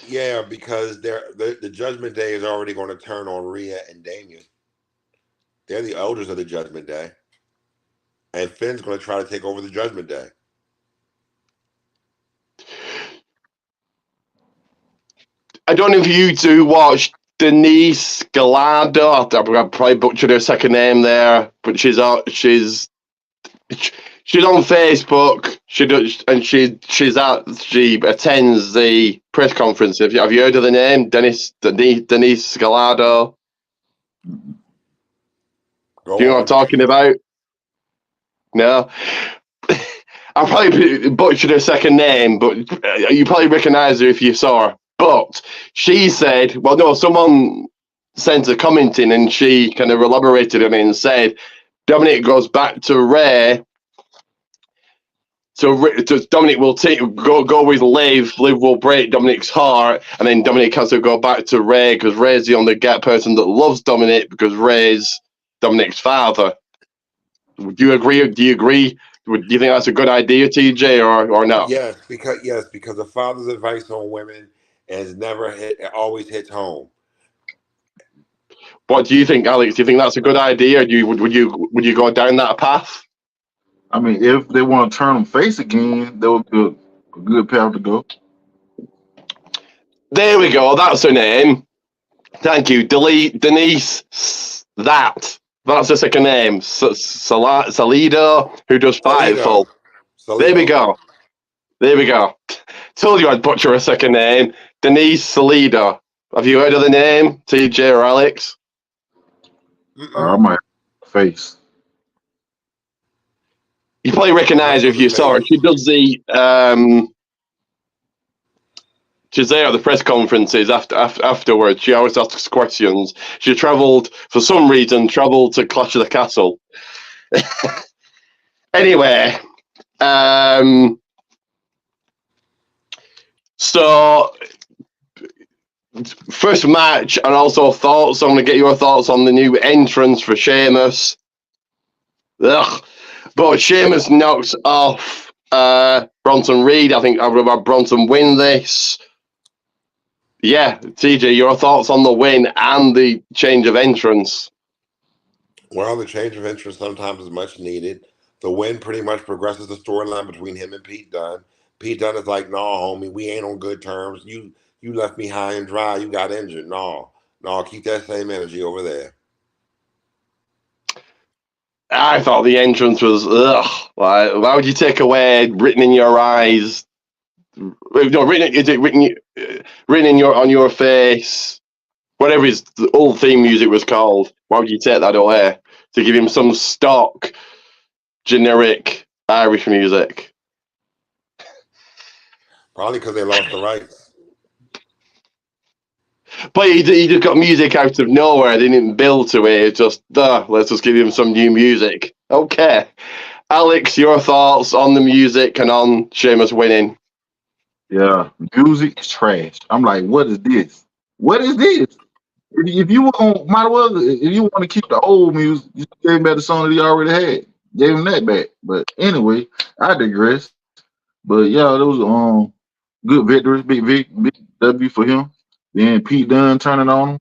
Yeah, because the Judgment Day is already going to turn on Rhea and Damian. They're the elders of the Judgment Day. And Finn's going to try to take over the Judgment Day. I don't know if you two watched Denise Gallardo. I probably butchered her second name there, but she's on Facebook. She attends the press conference. Have you heard of the name Denise Gallardo? Do you know what I'm talking about? No. I probably butchered her second name, but you probably recognise her if you saw her. But she said, well, no, someone sent a comment in and she kind of elaborated on it and said, Dominic goes back to Ray. So Dominic will go with Liv. Liv will break Dominic's heart, and then Dominic has to go back to Ray because Ray's the only person that loves Dominic because Ray's Dominic's father. Do you agree? Do you agree? Do you think that's a good idea, TJ, or no? Yes, because the father's advice on women always hits home. What do you think, Alex? Do you think that's a good idea? Would you go down that path? I mean, if they want to turn them face again, that would be a good path to go. There we go. That's her name. Thank you. Denise. That's the second name. Salido, who does Fightful. There we go. There we go. Told you I'd butcher a second name. Denise Salido. Have you heard of the name, TJ or Alex? I might have face. You probably recognise her if you saw her. She does the she's there at the press conferences afterwards. She always asks questions. She travelled, for some reason, to Clash of the Castle. Anyway, so first match and also thoughts. I'm going to get your thoughts on the new entrance for Sheamus. Ugh. But Sheamus knocks off Bronson Reed. I think I'd rather Bronson win this. Yeah, TJ, your thoughts on the win and the change of entrance? Well, the change of entrance sometimes is much needed. The win pretty much progresses the storyline between him and Pete Dunne. Pete Dunne is like, "No, homie, we ain't on good terms. You left me high and dry. You got injured. No, keep that same energy over there." I thought the entrance was ugh. Why would you take away written in your eyes? No, written in on your face? Whatever his old theme music was called. Why would you take that away to give him some stock, generic Irish music? Probably because they lost the rights. But he just got music out of nowhere. They didn't build to it. It's just, let's just give him some new music. Okay. Alex, your thoughts on the music and on Sheamus winning? Yeah, music is trash. I'm like, what is this? What is this? If you want, might as well. If you want to keep the old music, you gave him back the song that he already had. Gave him that back. But anyway, I digress. But yeah, it was good victory, big W for him. Then Pete Dunne turning on him.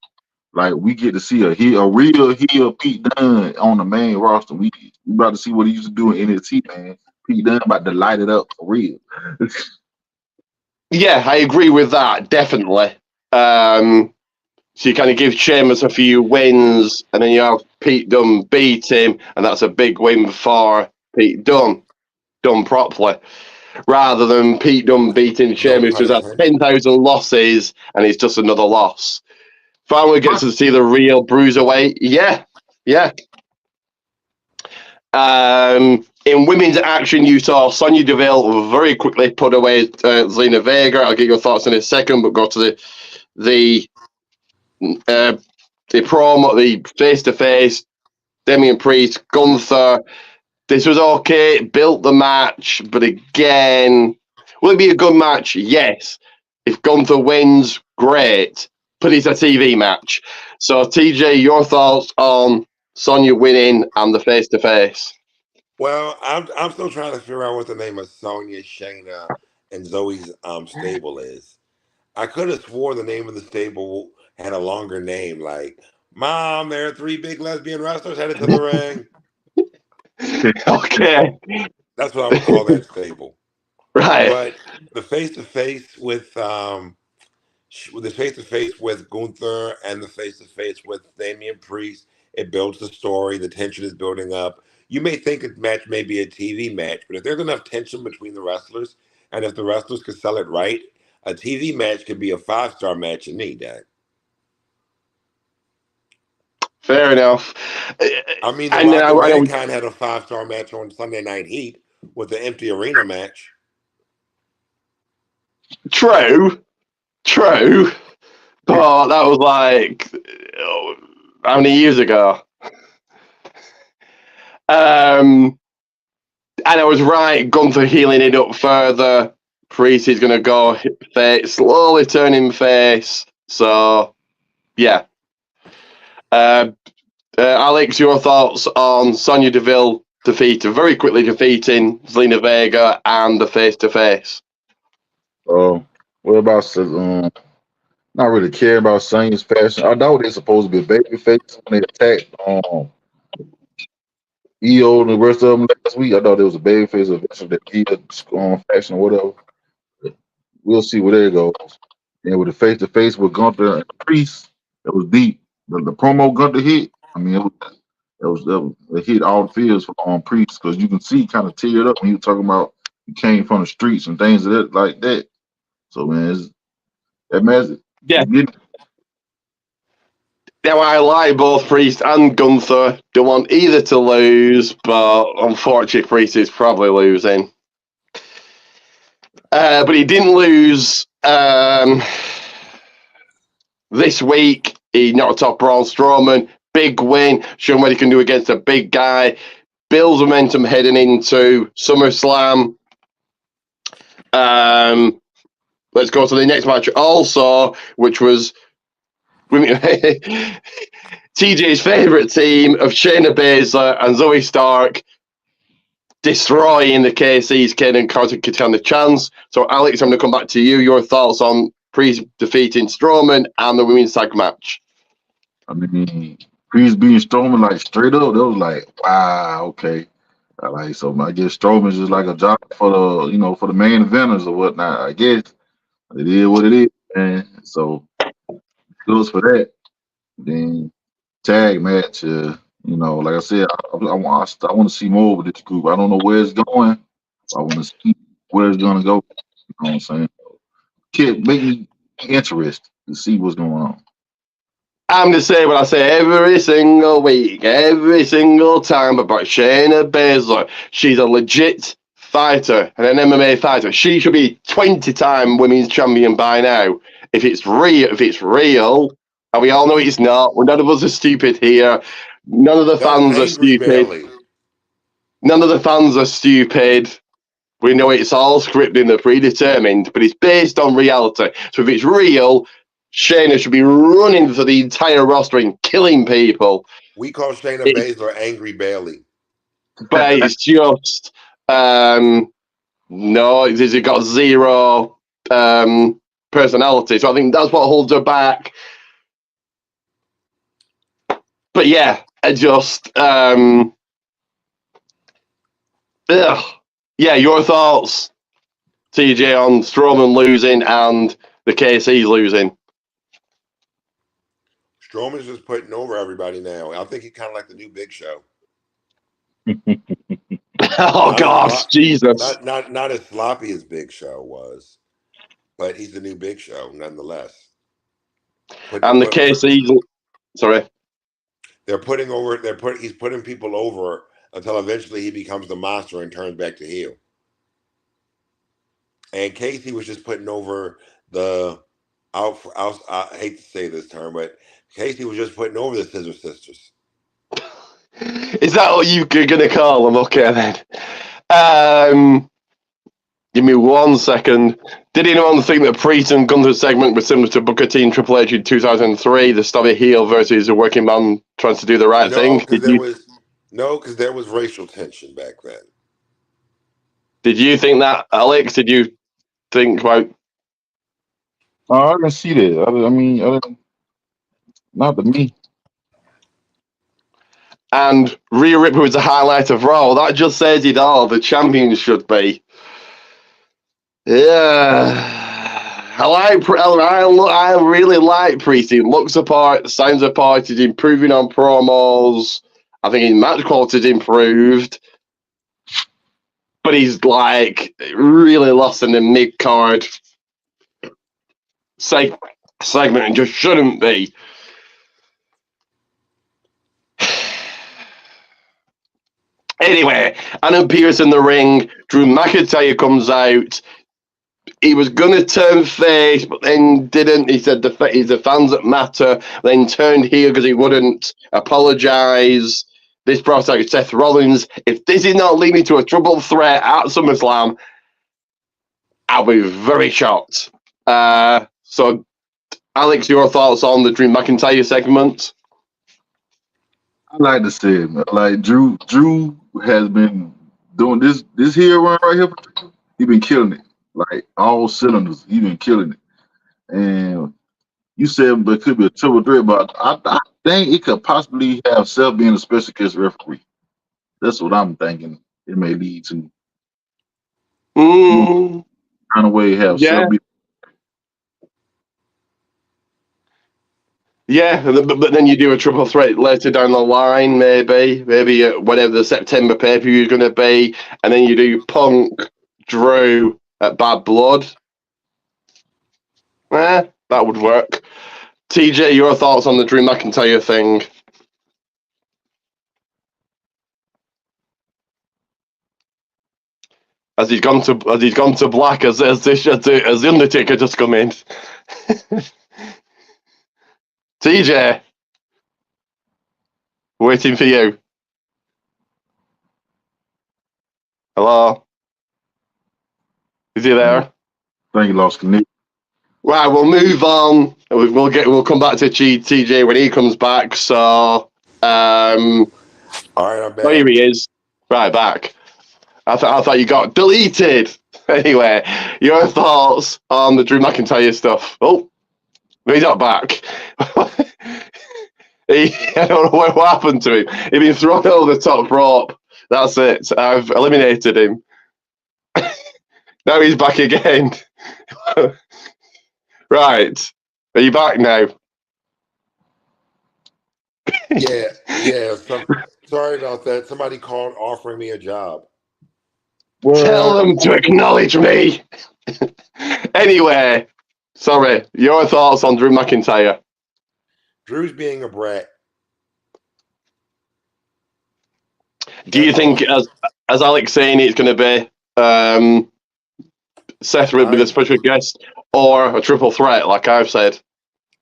Like we get to see a real heel Pete Dunne on the main roster. We about to see what he used to do in NXT, man. Pete Dunne about to light it up for real. Yeah, I agree with that, definitely. So you kind of give Sheamus a few wins, and then you have Pete Dunne beat him, and that's a big win for Pete Dunne, done properly. Rather than Pete Dunne beating Sheamus, who's had 10,000 losses, and it's just another loss. Finally gets to see the real bruiserweight. Yeah. In women's action, you saw Sonya Deville very quickly put away Zelina Vega. I'll get your thoughts in a second, but go to the promo, the face-to-face, Damian Priest, Gunther. This was okay. It built the match, but again, will it be a good match? Yes. If Gunther wins, great. But it's a TV match. So, TJ, your thoughts on Sonya winning and the face-to-face? Well, I'm still trying to figure out what the name of Sonya, Shayna, and Zoe's stable is. I could have swore the name of the stable had a longer name, like "Mom, there are 3 big lesbian wrestlers headed to the ring." Okay, that's what I would call that stable. Right. But the face-to-face with Gunther and the face-to-face with Damian Priest, it builds the story. The tension is building up. You may think a match may be a TV match, but if there's enough tension between the wrestlers, and if the wrestlers could sell it right, a TV match could be a 5-star match in need, Dad. Fair enough. I mean, The Rock and Mankind had a 5-star match on Sunday Night Heat with the empty arena match. True. But that was like, how many years ago? And I was right, Gunther healing it up further. Priest is going to go face, slowly turning face. So, yeah. Alex, your thoughts on Sonya Deville very quickly defeating Zelina Vega and the face-to-face? What about not really care about Sonya's fashion. I know they're supposed to be babyface when they attacked EO and the rest of them last week. I thought there was a babyface of that fashion or whatever. We'll see where that goes. And with the face to face with Gunther and Priest, it was deep. The promo Gunther hit, I mean, it hit all the feels on Priest because you can see kind of teared up when you talking about he came from the streets and things like that. So man, that match, Yeah. it didn't. Now, I like both Priest and Gunther. Don't want either to lose, but unfortunately, Priest is probably losing. But he didn't lose this week. He knocked off Braun Strowman. Big win. Showing what he can do against a big guy. Builds momentum heading into SummerSlam. Let's go to the next match also, which was TJ's favourite team of Shayna Baszler and Zoe Stark destroying the KC's Kane and Katana Chance. So, Alex, I'm going to come back to you. Your thoughts on Priest defeating Strowman and the women's tag match? I mean, Priest being Strowman like straight up, that was like, wow, okay. I guess Strowman's just like a job for the main eventers or whatnot. I guess it is what it is, man. So kudos for that. Then tag match, like I said, I want to see more with this group. I don't know where it's going. I want to see where it's gonna go. You know what I'm saying? Make me interested to see what's going on. I'm going to say what I say every single week, every single time about Shayna Baszler. She's a legit fighter and an MMA fighter. She should be 20-time women's champion by now. If it's real, and we all know it's not. None of us are stupid here. None of the fans are stupid. Bailey. None of the fans are stupid. We know it's all scripted and predetermined, but it's based on reality. So if it's real, Shayna should be running for the entire roster and killing people. We call Shayna Baszler Angry Bailey. But it's just, no, it's got zero personality. So I think that's what holds her back. But yeah, yeah, your thoughts, TJ, on Strowman losing and the KC's losing? Strowman's just putting over everybody now. I think he's kind of like the new Big Show. Oh gosh, Jesus! Not as sloppy as Big Show was, but he's the new Big Show nonetheless. And the KC's, sorry, he's putting people over until eventually he becomes the monster and turns back to heel. And Casey was just putting over I hate to say this term, but Casey was just putting over the Scissor Sisters. Is that what you're going to call them? Okay, then. Give me 1 second. Did anyone think that Priest and Gunther's segment was similar to Booker T and Triple H in 2003, the stubby heel versus a working man trying to do the right thing? Because there was racial tension back then. Did you think that, Alex? Did you think about? I can see that. I mean, not to me. And Rhea Ripley was the highlight of Raw. That just says it all. The champion should be. Yeah, I really like Priest. He looks the part, sounds the part. He's improving on promos. I think his match quality's improved, but he's like really lost in the mid card segment and just shouldn't be. Anyway, Adam Pearce in the ring. Drew McIntyre comes out. He was going to turn face, but then didn't. He said he's the fans that matter. Then turned heel because he wouldn't apologise. This brought out Seth Rollins. If this is not leading to a triple threat at SummerSlam, I'll be very shocked. So, Alex, your thoughts on the Drew McIntyre segment? I like to say it, man. Like Drew has been doing this here run right here. He's been killing it. Like all cylinders, he's been killing it. And you said but it could be a triple threat, but I think it could possibly have Seth being a special guest referee. That's what I'm thinking it may lead to. Kind of way have Seth be. Yeah, but then you do a triple threat later down the line, maybe whatever the September pay-per-view is going to be, and then you do Punk, Drew at Bad Blood. That would work. TJ, your thoughts on the Drew McIntyre thing? As he's gone to black as the Undertaker just come in. TJ, waiting for you. Hello, is he there? I think you lost connection. Right, we'll move on. We'll come back to TJ when he comes back. So, All right, I'm back. Oh, here he is. Right, back. I thought you got deleted. Anyway, your thoughts on the Drew McIntyre stuff? Oh, he's not back. I don't know what happened to him. He'd been thrown over the top rope. That's it. I've eliminated him. Now he's back again. Right. Are you back now? Yeah. Sorry about that. Somebody called offering me a job. Tell them to acknowledge me. Anyway, sorry. Your thoughts on Drew McIntyre? Drew's being a brat. Do you think, as Alex saying, it's going to be Seth would be the special guest or a triple threat, like I've said?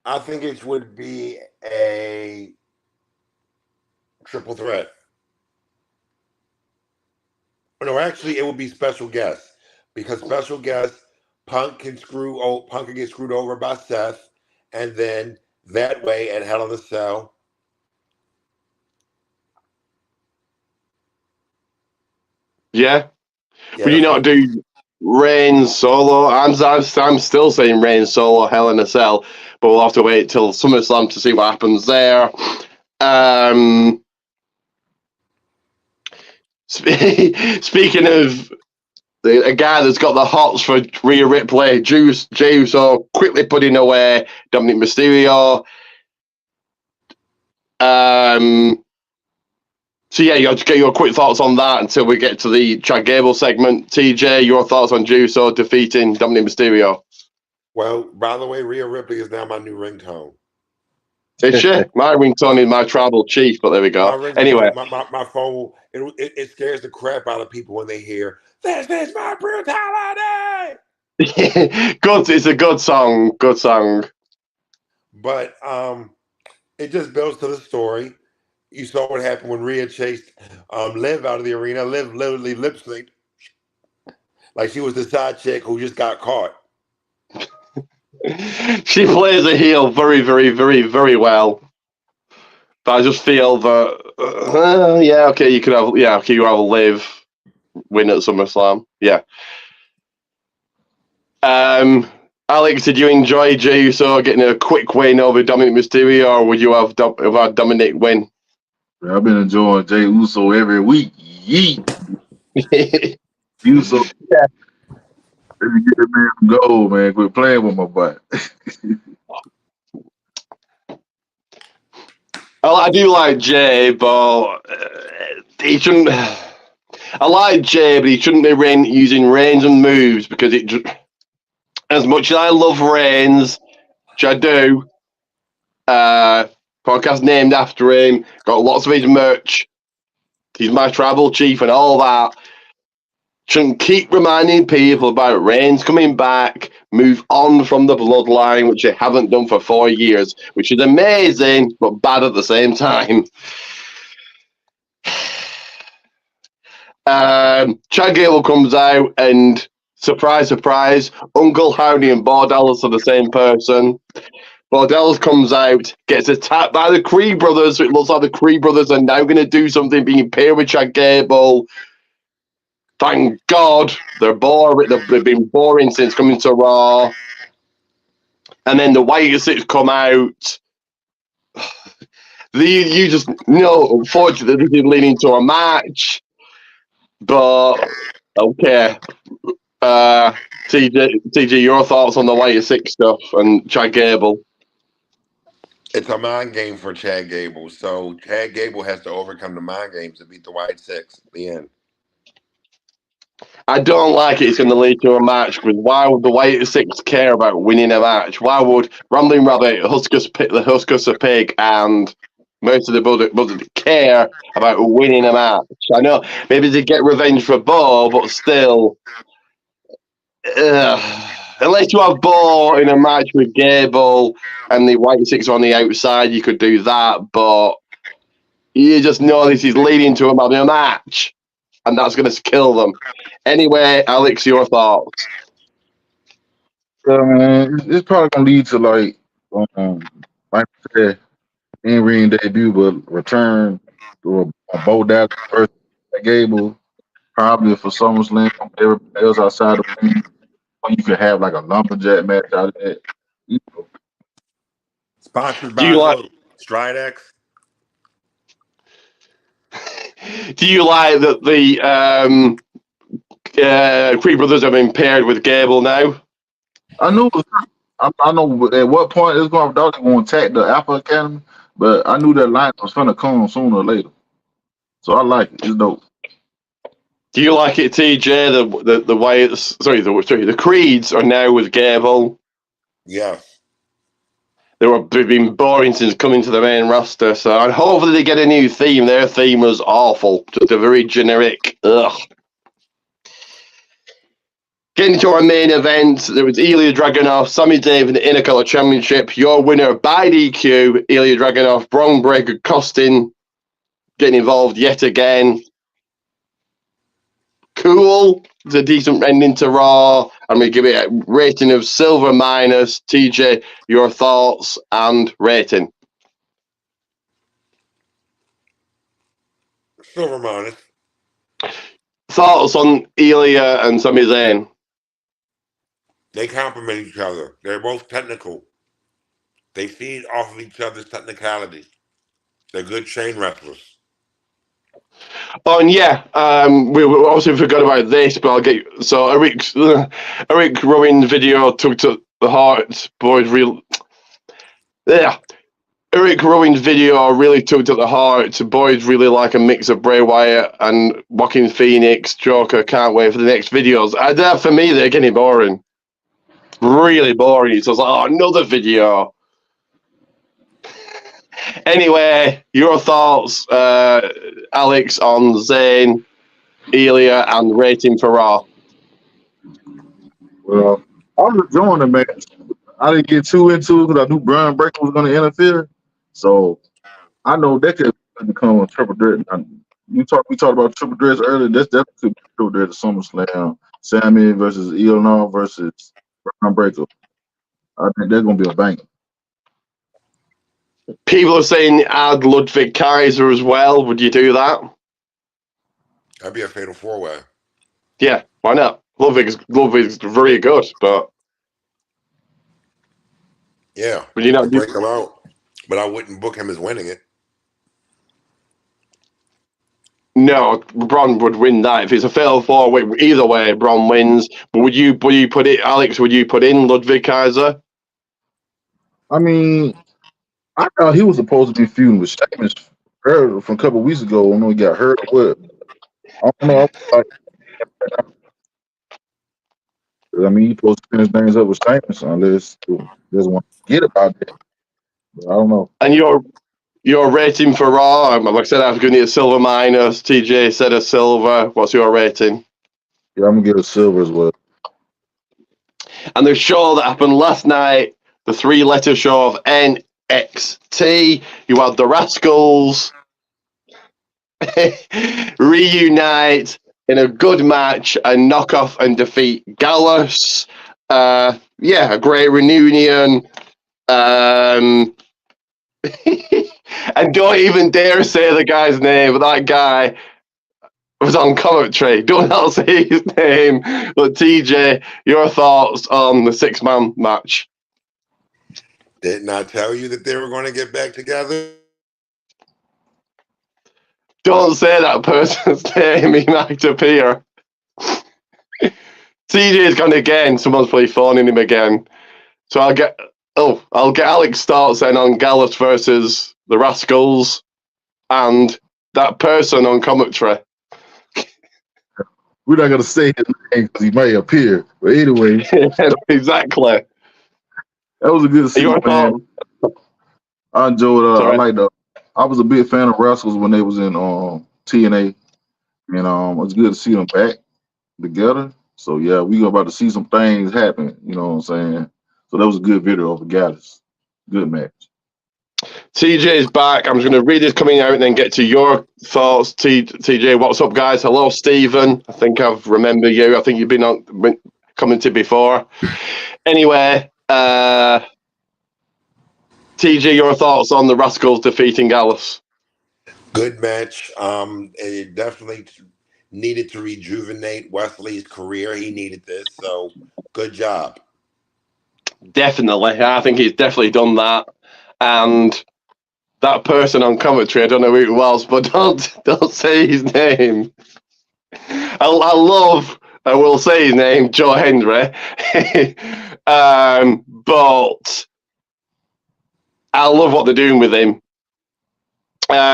I think it would be a triple threat. No, actually, it would be special guests, because special guests, Punk can get screwed over by Seth, and then that way at Hell in a Cell. Yeah. Would you not do Reigns solo? I'm still saying Reigns solo, Hell in a Cell, but we'll have to wait till SummerSlam to see what happens there. Speaking of a guy that's got the hots for Rhea Ripley, Jey Uso quickly putting away Dominic Mysterio. So yeah, you have to get your quick thoughts on that until we get to the Chad Gable segment. TJ, your thoughts on Jey Uso defeating Dominic Mysterio? Well, by the way, Rhea Ripley is now my new ringtone. Is she? My ringtone is my tribal chief, but there we go. Anyway. My phone, it scares the crap out of people when they hear, "This is my brutality!" Good, it's a good song. Good song. But it just builds to the story. You saw what happened when Rhea chased Liv out of the arena. Liv literally lip synced like she was the side chick who just got caught. She plays a heel very, very, very, very well. But I just feel that, you have a Liv win at SummerSlam. Yeah. Alex, did you enjoy Jey Uso getting a quick win over Dominic Mysterio, or would you have had Dominic win? I've been enjoying Jey Uso every week. Yeet. Uso. Yeah. Let me get that man some gold, man. Quit playing with my butt. I do like Jey, but he shouldn't. I like Jey, but he shouldn't be using Reigns and moves, because it just, as much as I love Reigns, which I do, podcast named after him, got lots of his merch. He's my tribal chief and all that. Shouldn't keep reminding people about Reigns coming back, move on from the bloodline, which they haven't done for 4 years, which is amazing, but bad at the same time. Chad Gable comes out and, surprise, surprise, Uncle Howdy and Bordellos are the same person. Bordellos comes out, gets attacked by the Creed brothers, so it looks like the Creed brothers are now going to do something, being paired with Chad Gable. Thank God, they're boring. They've been boring since coming to Raw. And then the White Six come out. You just know, unfortunately, this is leading to a match. But, okay. TJ, your thoughts on the White Six stuff and Chad Gable? It's a mind game for Chad Gable. So Chad Gable has to overcome the mind games to beat the White Six. The end. I don't like it. It's going to lead to a match. Because why would the White Six care about winning a match? Why would Rambling Rabbit, the Huskisser Pig, and most of the Buzzard care about winning a match? I know maybe to get revenge for Bo, but still, unless you have Bo in a match with Gable and the White Six on the outside, you could do that. But you just know this is leading to a match, and that's going to kill them. Anyway, Alex, your thoughts? Man, it's probably gonna lead to like I said, in ring debut, but return to a Bo Dallas versus Gable, probably for SummerSlam. Everybody else outside the ring, or you could have like a lumberjack match out of that. You know, Sponsored Do by you like? who? Stridex. Do you like that the Creed brothers have been paired with Gable now? I knew. I know at what point it's going to attack the Alpha Academy, but I knew that line was gonna come sooner or later. So I like it. It's dope. Do you like it, TJ? The way it's the Creeds are now with Gable. Yeah. They've been boring since coming to the main roster, so and hopefully they get a new theme. Their theme was awful, just a very generic. Ugh. Getting to our main event, there was Ilya Dragunov, Sami Zayn in the Intercolor Championship. Your winner by DQ, Ilya Dragunov, Braun Breaker Costin getting involved yet again. Cool. It's a decent ending to Raw. I'm going to give it a rating of silver minus. TJ, your thoughts and rating. Silver minus. Thoughts on Ilya and Sami Zayn? They complement each other. They're both technical. They feed off of each other's technicality. They're good chain wrestlers. Oh, and yeah, we also forgot about this, but I'll get so Eric Rowan's video took to the heart. Boys, Eric Rowan's video really took to the heart. Boys really like a mix of Bray Wyatt and Joaquin Phoenix, Joker. Can't wait for the next videos. For me, they're getting boring. Really boring. So I was like, oh, another video. Anyway, your thoughts, Alex, on Zayn, Ilya, and rating for Raw? Well, I'm enjoying the match. I didn't get too into it because I knew Braun Breaker was going to interfere. So I know that could become a triple threat. We talked about triple threats earlier. That's definitely could be a triple threat at SummerSlam. Sammy versus Ilya versus Braun Breaker. I think that's going to be a banger. People are saying add Ludwig Kaiser as well. Would you do that? That'd be a fatal four-way. Yeah, why not? Ludwig's very good, but yeah, would you not break him out? But I wouldn't book him as winning it. No, Braun would win that if it's a fatal four-way. Either way, Braun wins. But would you put it, Alex? Would you put in Ludwig Kaiser? I mean, I thought he was supposed to be feuding with Sheamus from a couple of weeks ago. I know he got hurt or what. I don't know. I mean, he's supposed to finish things up with Sheamus unless he doesn't want to forget about that. But I don't know. And your rating for Raw? Like I said, I've given it a silver minus. TJ said a silver. What's your rating? Yeah, I'm gonna give it a silver as well. And the show that happened last night, the three-letter show of NXT, you had the Rascals reunite in a good match and knock off and defeat Gallus. A great reunion. And don't even dare say the guy's name, but that guy was on commentary. Don't not say his name. But TJ, your thoughts on the six-man match? Didn't I tell you that they were going to get back together? Don't say that person's name, he might appear. TJ's gone again. Someone's probably phoning him again. So I'll get I'll get Alex thoughts then on Gallus versus the Rascals and that person on commentary. We're not gonna say his name because he may appear. But anyway, Exactly. that was a good scene, man. I enjoyed. I liked. I was a big fan of Rascals when they was in TNA, and it's good to see them back together. So yeah, we about to see some things happen. You know what I'm saying? So that was a good video of the Gallus. Good match. TJ's back. I'm just going to read this coming out and then get to your thoughts. TJ, what's up, guys? Hello, Stephen. I think I've remembered you. I think you've been commented before. Anyway, TJ, your thoughts on the Rascals defeating Gallus? Good match. It definitely needed to rejuvenate Wesley's career. He needed this, so good job. Definitely. I think he's definitely done that. And that person on commentary, I don't know who it was, but don't say his name. I will say his name, Joe Hendry. But I love what they're doing with him.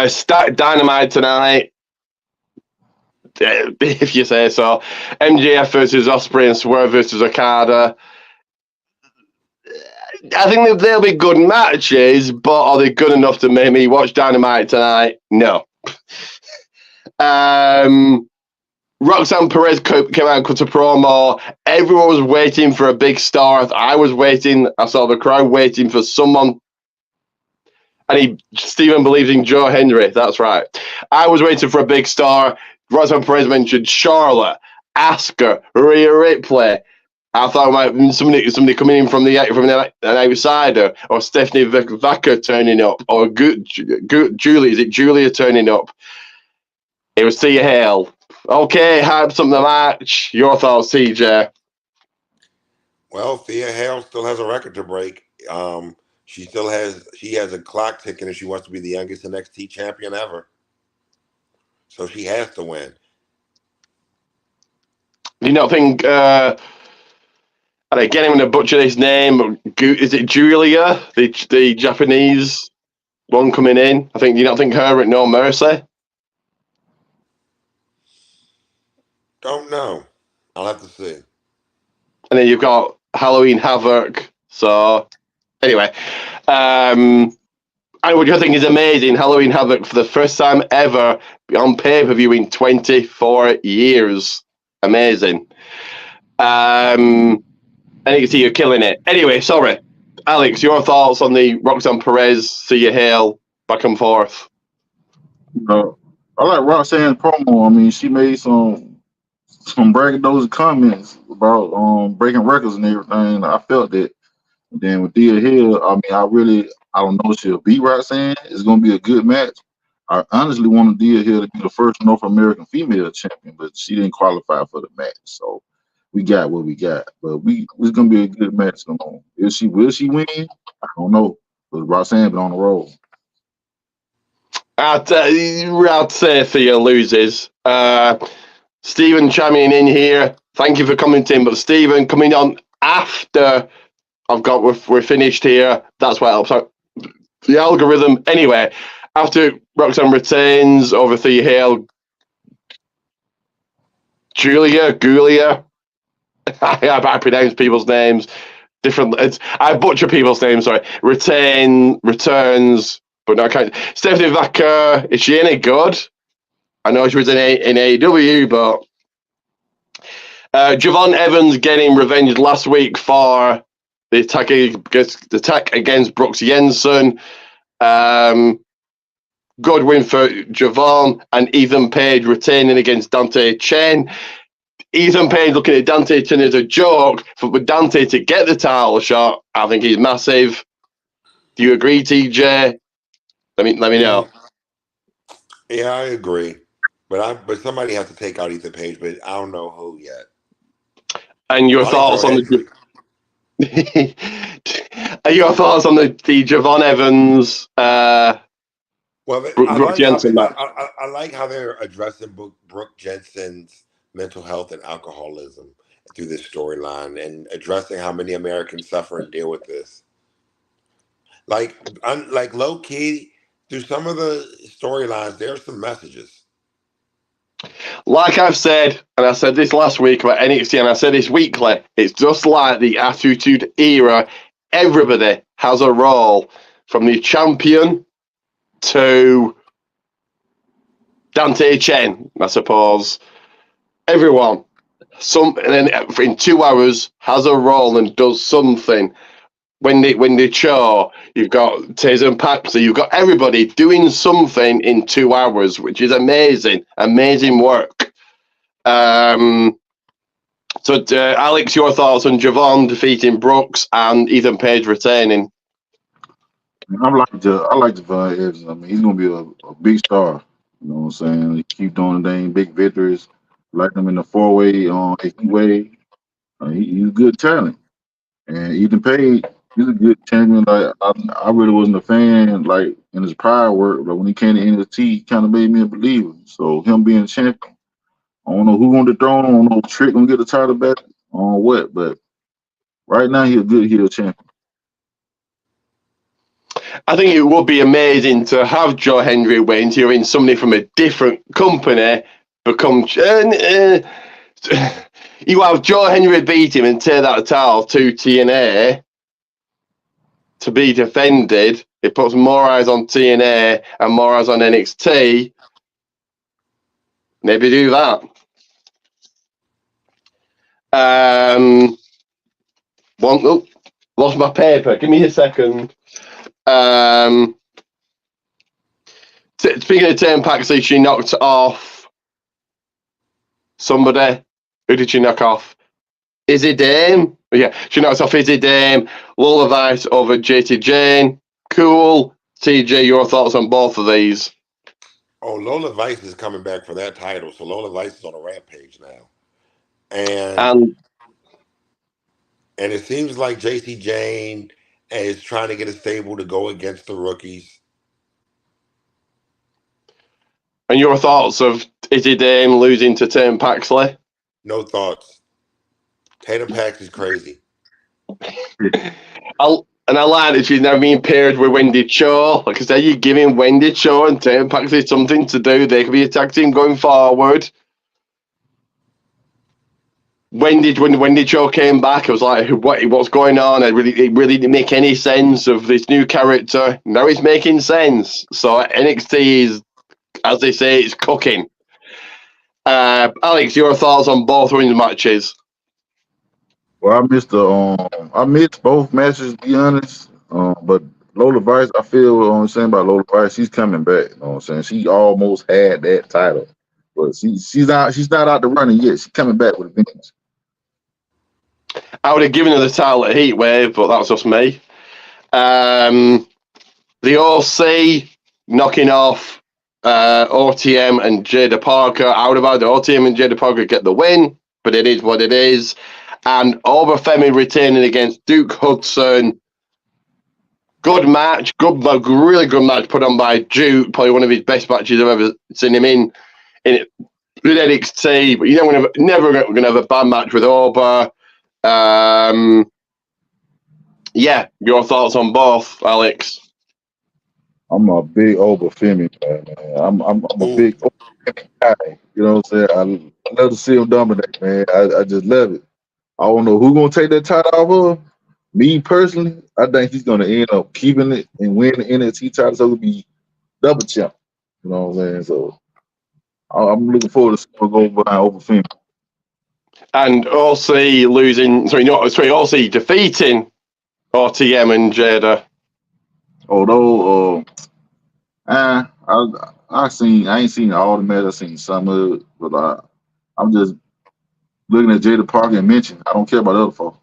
Start Dynamite tonight, if you say so. MJF versus Ospreay and Swerve versus Okada. I think they'll be good matches, but are they good enough to make me watch Dynamite tonight? No. Roxanne Perez came out and cut a promo. Everyone was waiting for a big star. I was waiting. I saw the crowd waiting for someone. And Stephen believes in Joe Hendry. That's right. I was waiting for a big star. Roxanne Perez mentioned Charlotte, Asuka, Rhea Ripley. I thought it might be somebody coming in from an outsider, or Stephanie Vaca turning up, or Julie. Is it Julia turning up? It was Thea Hale. Okay, hype some of the match. Your thoughts, TJ? Well, Thea Hale still has a record to break. She has a clock ticking, and she wants to be the youngest NXT champion ever. So she has to win. Do you not think? Again, I'm going to butcher this name. Is it Julia, the Japanese one coming in? Do you not think her at No Mercy? Don't know. I'll have to see. And then you've got Halloween Havoc. So, anyway, what do you think is amazing? Halloween Havoc for the first time ever on pay-per-view in 24 years. Amazing. And you can see you're killing it. Anyway, sorry. Alex, your thoughts on the Roxanne Perez, Thea Hale, back and forth? I like Roxanne's promo. I mean, she made some braggadocious comments about breaking records and everything. I felt that. And then with Thea Hill, I mean, I don't know if she'll beat Roxanne. It's going to be a good match. I honestly wanted Thea Hill to be the first North American female champion, but she didn't qualify for the match. So we got what we got. But it's going to be a good match. Will she win? I don't know. But Roxanne been on the roll. I'd say Thea loses. Stephen chiming in here. Thank you for commenting. But Stephen coming on after we're finished here. That's what helps out the algorithm. Anyway, after Roxanne retains over Thea Hale, Julia. I pronounce people's names differently. I butcher people's names. Sorry. Returns, but no count. Stephanie Vaca, is she any good? I know she was in AEW, but Javon Evans getting revenge last week for the attack against Brooks Jensen. Good win for Javon, and Ethan Page retaining against Dante Chen. Ethan Page looking at Dante Chen as a joke, but with Dante to get the title shot, I think he's massive. Do you agree, TJ? Let me know. Yeah, I agree. But somebody has to take out Ethan Page, but I don't know who yet. And your thoughts on the Javon Evans? Brooke Jensen. I like how they're addressing Brooke Jensen's mental health and alcoholism through this storyline, and addressing how many Americans suffer and deal with this. Like low key, through some of the storylines, there are some messages. Like I've said, and I said this last week about NXT, and I said this weekly, it's just like the Attitude Era. Everybody has a role, from the champion to Dante Chen, I suppose. Everyone, in 2 hours, has a role and does something. When they show, you've got Taser and Paxley, you've got everybody doing something in 2 hours, which is amazing work. So, Alex, your thoughts on Javon defeating Brooks and Ethan Page retaining? I like Javon Evans. I mean, he's gonna be a big star. You know what I'm saying? He keep doing the dang big victories. Like him in the 4-way on way. He's a good talent. And Ethan Page, he's a good champion. Like I really wasn't a fan like in his prior work, but when he came to NXT, he kind of made me a believer. So him being champion, I don't know who on the throne. I don't know if Trick gonna get the title back on what, but right now he's a good heel champion. I think it would be amazing to have Joe Hendry win, to having somebody from a different company become. You have Joe Hendry beat him and take that title to TNA to be defended. It puts more eyes on TNA and more eyes on NXT. Maybe do that. Lost my paper. Give me a second. Speaking of Tame Paxley, she knocked off somebody. Who did she knock off? Izzy Dame. Yeah, she knocked off Izzy Dame. Lola Vice over JT Jane. Cool. TJ, your thoughts on both of these? Oh, Lola Vice is coming back for that title, so Lola Vice is on a rampage now. And it seems like JT Jane is trying to get a stable to go against the rookies. And your thoughts of Izzy Dame losing to Tame Paxley? No thoughts. Tatum Pax is crazy. I like that she's now being paired with Wendy Cho. Like I said, you're giving Wendy Cho and Tame Paxley something to do. They could be a tag team going forward. When Wendy Cho came back, I was like, what's going on? It really didn't make any sense of this new character. Now it's making sense. So NXT is, as they say, it's cooking. Alex, your thoughts on both women's matches? Well, I missed both matches, to be honest. But Lola Vice, I feel what I'm saying about Lola Vice. She's coming back. You know what I'm saying? She almost had that title, but she's not out the running yet. She's coming back with a vengeance. I would have given her the title at Heatwave, but that's just me. The OC knocking off OTM and Jada Parker. I would have had the OTM and Jada Parker get the win, but it is what it is. And Overfemi retaining against Duke Hudson. Good match, really good match put on by Duke. Probably one of his best matches I've ever seen him in NXT. But you're never going to have a bad match with Oba. Yeah, your thoughts on both, Alex? I'm a big Overfemi man. I'm a big Overfemi guy. You know what I'm saying? I love to see him dominate, man. I just love it. I don't know who's gonna take that title off of him. Me personally, I think he's gonna end up keeping it and win the NXT title, so it'll be double champ. You know what I'm saying? So I'm looking forward to seeing him go behind Overfemi. And OC OC defeating OTM and Jada. Although I ain't seen all the matches. I've seen some of it, but I'm just looking at Jada Parker and mention. I don't care about other folks.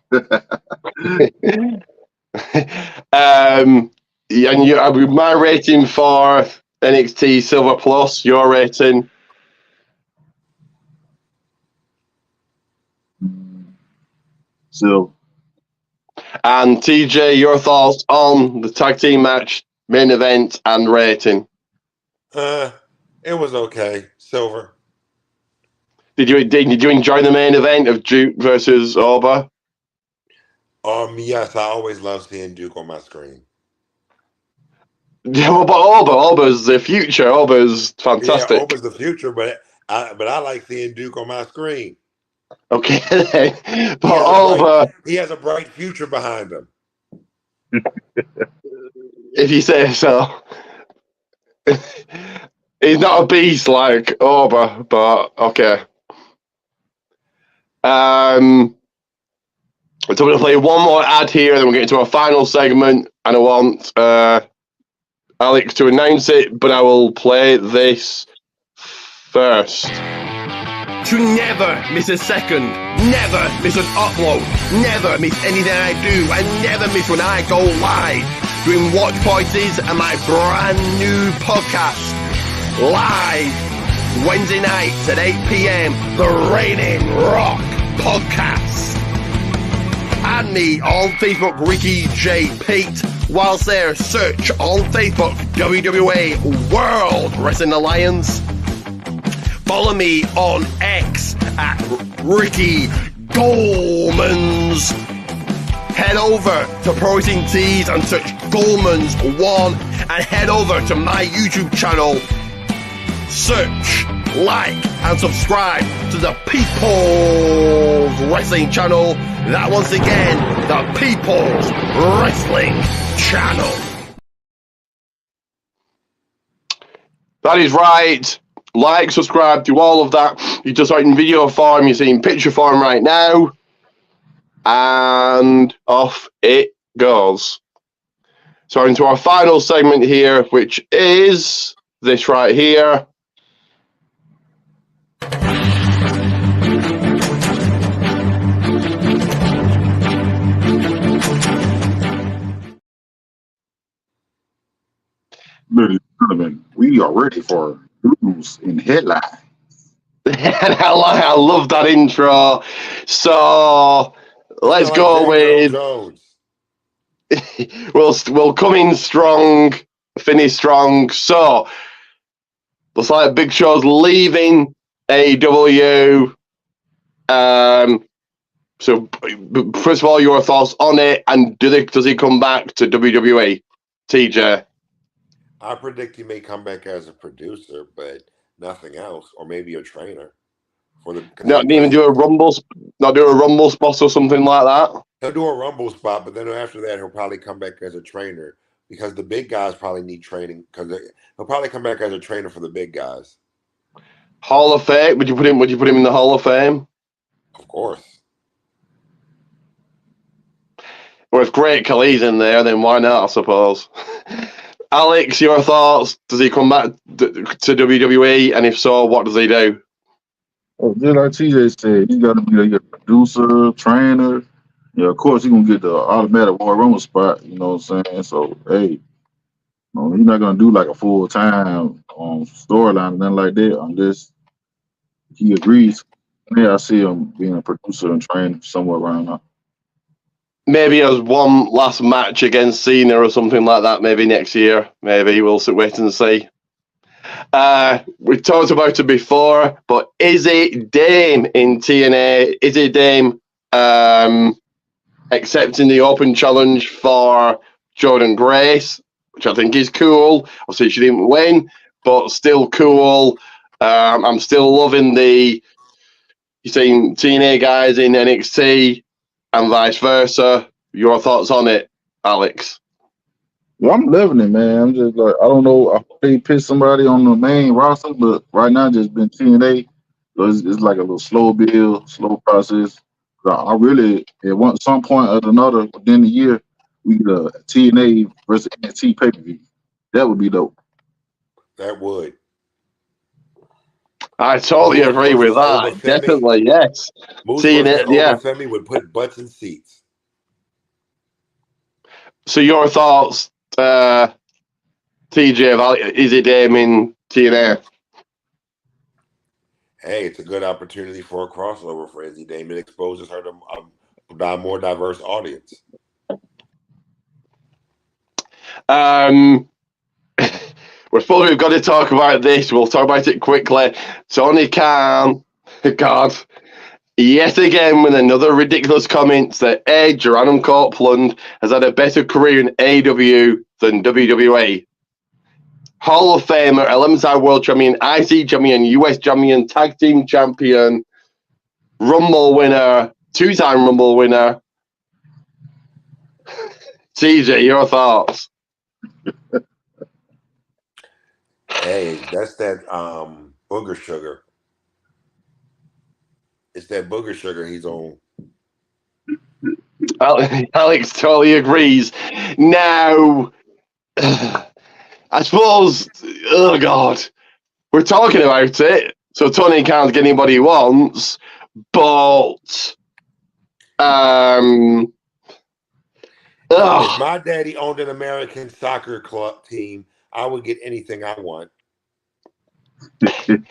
And my rating for NXT Silver Plus, your rating? So, and TJ, your thoughts on the tag team match, main event, and rating? It was okay. Silver. Did you enjoy the main event of Duke versus Oba? Yes, I always love seeing Duke on my screen. Yeah, what about Oba? Oba's the future. Oba's fantastic. Yeah, Oba's the future, but I like seeing Duke on my screen. Okay, but Oba, He has a bright future behind him. if you say so. He's not a beast like Oba, but okay. So I'm going to play one more ad here, then we'll get into our final segment, and I want Alex to announce it, but I will play this first. To never miss a second, never miss an upload, never miss anything I do, and never miss when I go live doing Watch Voices and my brand new podcast, live Wednesday nights at 8 p.m, the Raining Rock Podcast. Add me on Facebook, Ricky J. Pete. Whilst there, search on Facebook, WWA World Wrestling Alliance. Follow me on X at Ricky Goldmans. Head over to Pro Wrestling Tees and search Goldmans1 and head over to my YouTube channel. Search, like, and subscribe to the People's Wrestling Channel. That once again, the People's Wrestling Channel. That is right. Like, subscribe, do all of that. You just saw it in video form, you're seeing picture form right now. And off it goes. So into our final segment here, which is this right here. Ladies and gentlemen, we are ready for news and headlines. I love that intro. So let's go with. We'll come in strong, finish strong. So looks like Big Show's leaving AEW. So first of all, your thoughts on it, and does he come back to WWE? TJ. I predict he may come back as a producer, but nothing else, or maybe a trainer. Not even do a rumble, not do a rumble spot or something like that. He'll do a rumble spot, but then after that, he'll probably come back as a trainer because the big guys probably need training. Because he'll probably come back as a trainer for the big guys. Hall of Fame? Would you put him in the Hall of Fame? Of course. Well, if Great Khali's in there, then why not? I suppose. Alex, your thoughts? Does he come back to WWE? And if so, what does he do? Oh, just like TJ said, he's got to be a producer, trainer. Yeah, of course, he's going to get the automatic Royal Rumble spot, you know what I'm saying? So, hey, he's not going to do like a full-time storyline or nothing like that unless he agrees. Yeah, I see him being a producer and trainer somewhere around now. Maybe as one last match against Cena or something like that, maybe next year. Maybe we'll wait and see. We talked about it before, but is it Dame in TNA? Is it Dame accepting the open challenge for Jordan Grace, which I think is cool? Obviously, she didn't win, but still cool. I'm still loving you're seeing TNA guys in NXT and vice versa. Your thoughts on it, Alex? Well, I'm loving it, man. I'm just like, I don't know. I hope they pick somebody on the main roster, but right now it's just been TNA. So it's like a little slow build, slow process. I really, at some point or another within the year, we get a TNA versus NXT pay-per-view. That would be dope. That would. I totally agree with that. Definitely, yes. TNA, yeah. Femi would put butts in seats. So your thoughts, TJ, is it Dame in TNA? Hey, it's a good opportunity for a crossover for Izzy Dame. It exposes her to a more diverse audience. We've got to talk about this. We'll talk about it quickly. Tony Khan, God, yet again with another ridiculous comment that Edge or Adam Copeland has had a better career in AEW than WWE. Hall of Famer, 11-time world champion, IC champion, US champion, tag team champion, Rumble winner, 2-time Rumble winner. TJ, your thoughts? Hey, that's that booger sugar. It's that booger sugar he's on. Alex totally agrees. Now, I suppose, oh God, we're talking about it, so Tony can't get anybody he wants, but If my daddy owned an American soccer club team, I would get anything I want. And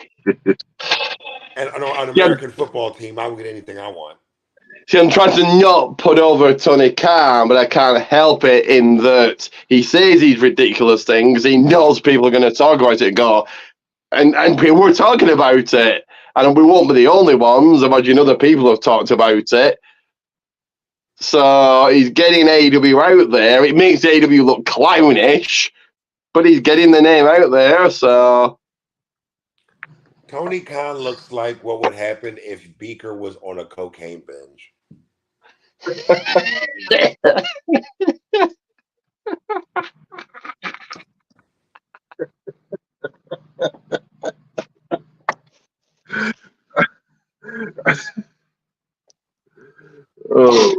an American football team, I would get anything I want. See, I'm trying to not put over Tony Khan, but I can't help it in that he says these ridiculous things. He knows people are going to talk about it and go, and people were talking about it. And we won't be the only ones. I imagine other people have talked about it. So he's getting AEW out there. It makes AEW look clownish, but he's getting the name out there. So Tony Khan looks like what would happen if Beaker was on a cocaine binge. Oh.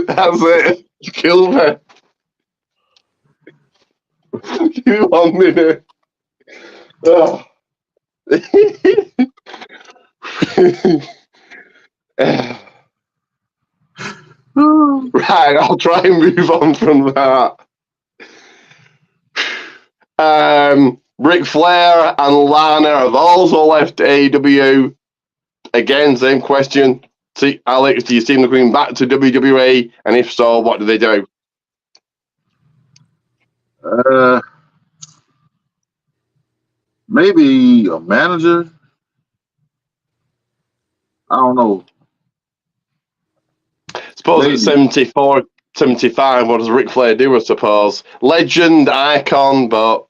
That's it. Kill me. You want me to? Oh. Right, I'll try and move on from that. Ric Flair and Lana have also left AEW. Again, same question. See, Alex, do you see them going back to WWE? And if so, what do they do? Maybe a manager. I don't know. Suppose at 74, 75, what does Ric Flair do, I suppose? Legend, icon, but...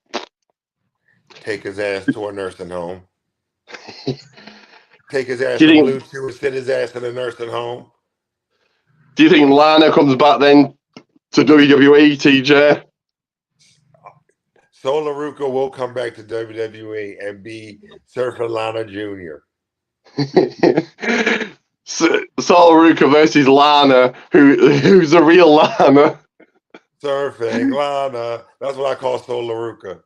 Take his ass to a nursing home. Take his ass Do to you Blue think- Chew and send his ass in a nursing home. Do you think Lana comes back then to WWE, TJ? Sol LaRuca will come back to WWE and be Surfer Lana Jr. Sol Ruka versus Lana, who's the real Lana. Surfing Lana. That's what I call Sol LaRuca.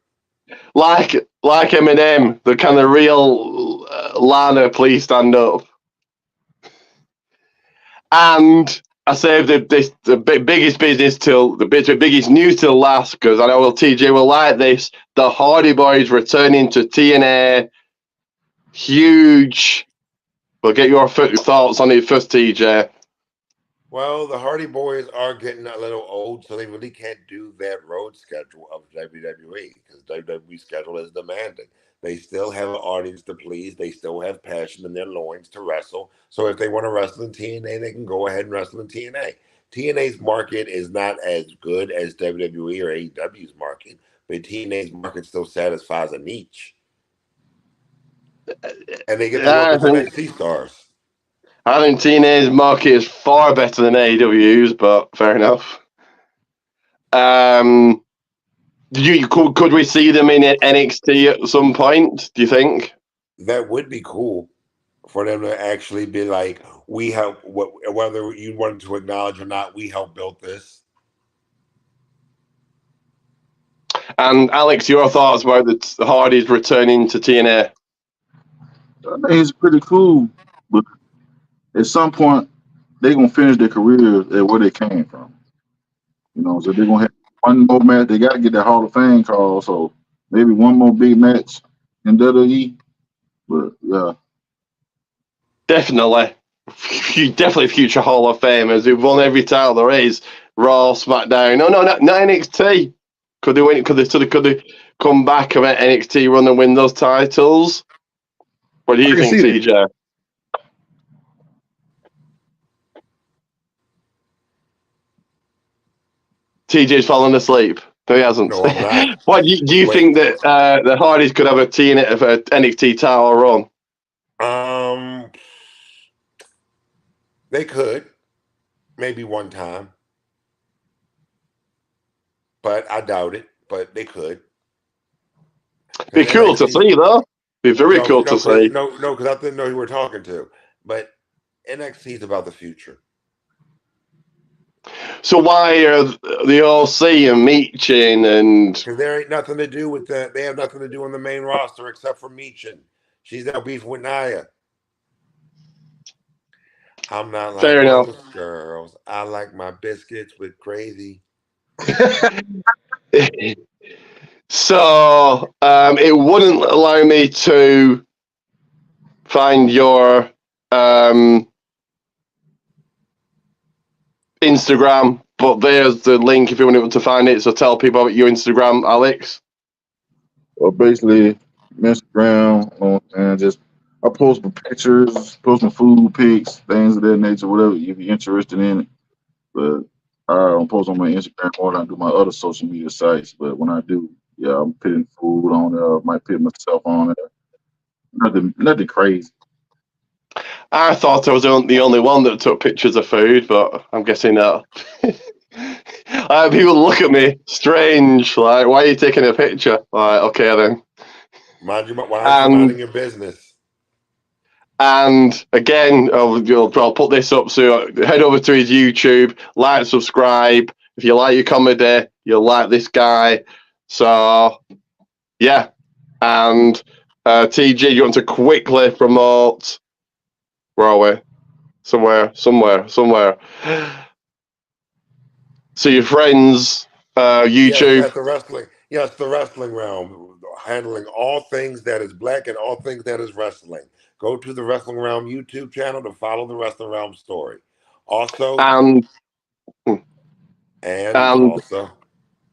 Like Eminem, the kind of real Lana, please stand up. And I saved the biggest business till the biggest news till last, because I know TJ will like this. The Hardy Boys returning to TNA. Huge. We'll get your thoughts on it first, TJ. Well, the Hardy Boys are getting a little old, so they really can't do that road schedule of WWE because WWE schedule is demanding. They still have an audience to please. They still have passion in their loins to wrestle. So if they want to wrestle in TNA, they can go ahead and wrestle in TNA. TNA's market is not as good as WWE or AEW's market, but TNA's market still satisfies a niche. And they get to work with NXT stars. I think TNA's market is far better than AEW's, but fair enough. Could we see them in NXT at some point, do you think? That would be cool for them to actually be like, we help, whether you wanted to acknowledge or not, we helped build this. And Alex, your thoughts about the Hardys returning to TNA? I think it's pretty cool, but at some point they're gonna finish their career at where they came from. You know, so they're gonna have one more match. They gotta get that Hall of Fame call, so maybe one more big match in WWE. But yeah. Definitely future Hall of Famers who've won every title there is. Raw, SmackDown. No, not NXT. Could they win? Could they come back and let NXT run and win those titles? What do you think, TJ? TJ's falling asleep. No, he hasn't. No, I'm not. What do you Wait. think that the Hardys could have a NXT title run? They could, maybe one time, but I doubt it. But they could. Be cool to see, though. Be very cool to see. No, because I didn't know who we were talking to. But NXT is about the future. So why are the OC and Meechin and? Because there ain't nothing to do with that. They have nothing to do on the main roster except for Meechin. She's now beefing with Nia. I'm not like Fair enough. those girls. I like my biscuits with gravy. So it wouldn't allow me to find your Instagram, but there's the link if you want to find it. So tell people about your Instagram, Alex. Well, basically, Instagram, and just I post my pictures, post my food pics, things of that nature, whatever if you're interested in it. But I don't post on my Instagram more than I do my other social media sites. But when I do, yeah, I'm putting food on there. I might put myself on there. Nothing crazy. I thought I was the only one that took pictures of food, but I'm guessing not. People look at me strange, like, why are you taking a picture? Like, okay then. Minding your business. And again, I'll put this up, so head over to his YouTube, like, subscribe. If you like your comedy, you'll like this guy. So, yeah. And TG, you want to quickly promote? Where are we? Somewhere. So your friends, YouTube. Yes, the wrestling realm, handling all things that is black and all things that is wrestling. Go to the Wrestling Realm YouTube channel to follow the Wrestling Realm story. Also, and also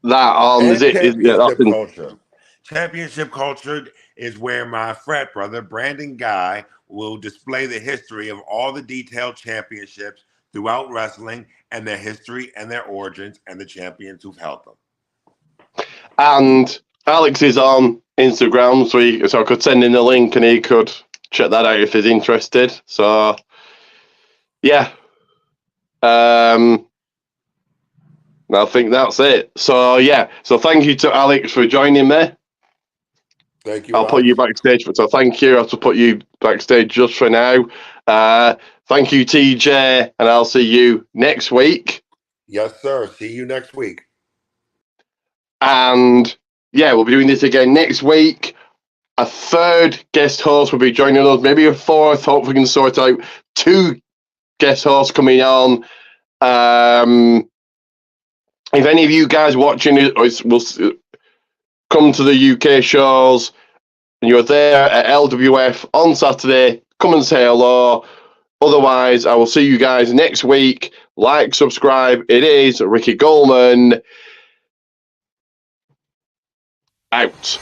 that on is it? Championship Culture. Championship Culture is where my frat brother Brandon Guy will display the history of all the detailed championships throughout wrestling and their history and their origins and the champions who've held them. And Alex is on Instagram, so I could send in the link and he could check that out if he's interested. So, yeah. I think that's it. So, yeah. So, thank you to Alex for joining me. Thank you. I'll put you backstage. So, thank you. I have to put you backstage just for now. Thank you, TJ, and I'll see you next week. Yes, sir. See you next week. And yeah, we'll be doing this again next week. A third guest host will be joining us, maybe a fourth. Hope we can sort out 2 guest hosts coming on. If any of you guys watching it will come to the UK shows and you're there at LWF on Saturday, come and say hello. Otherwise, I will see you guys next week. Like, subscribe. It is Ricky Goldman. Out.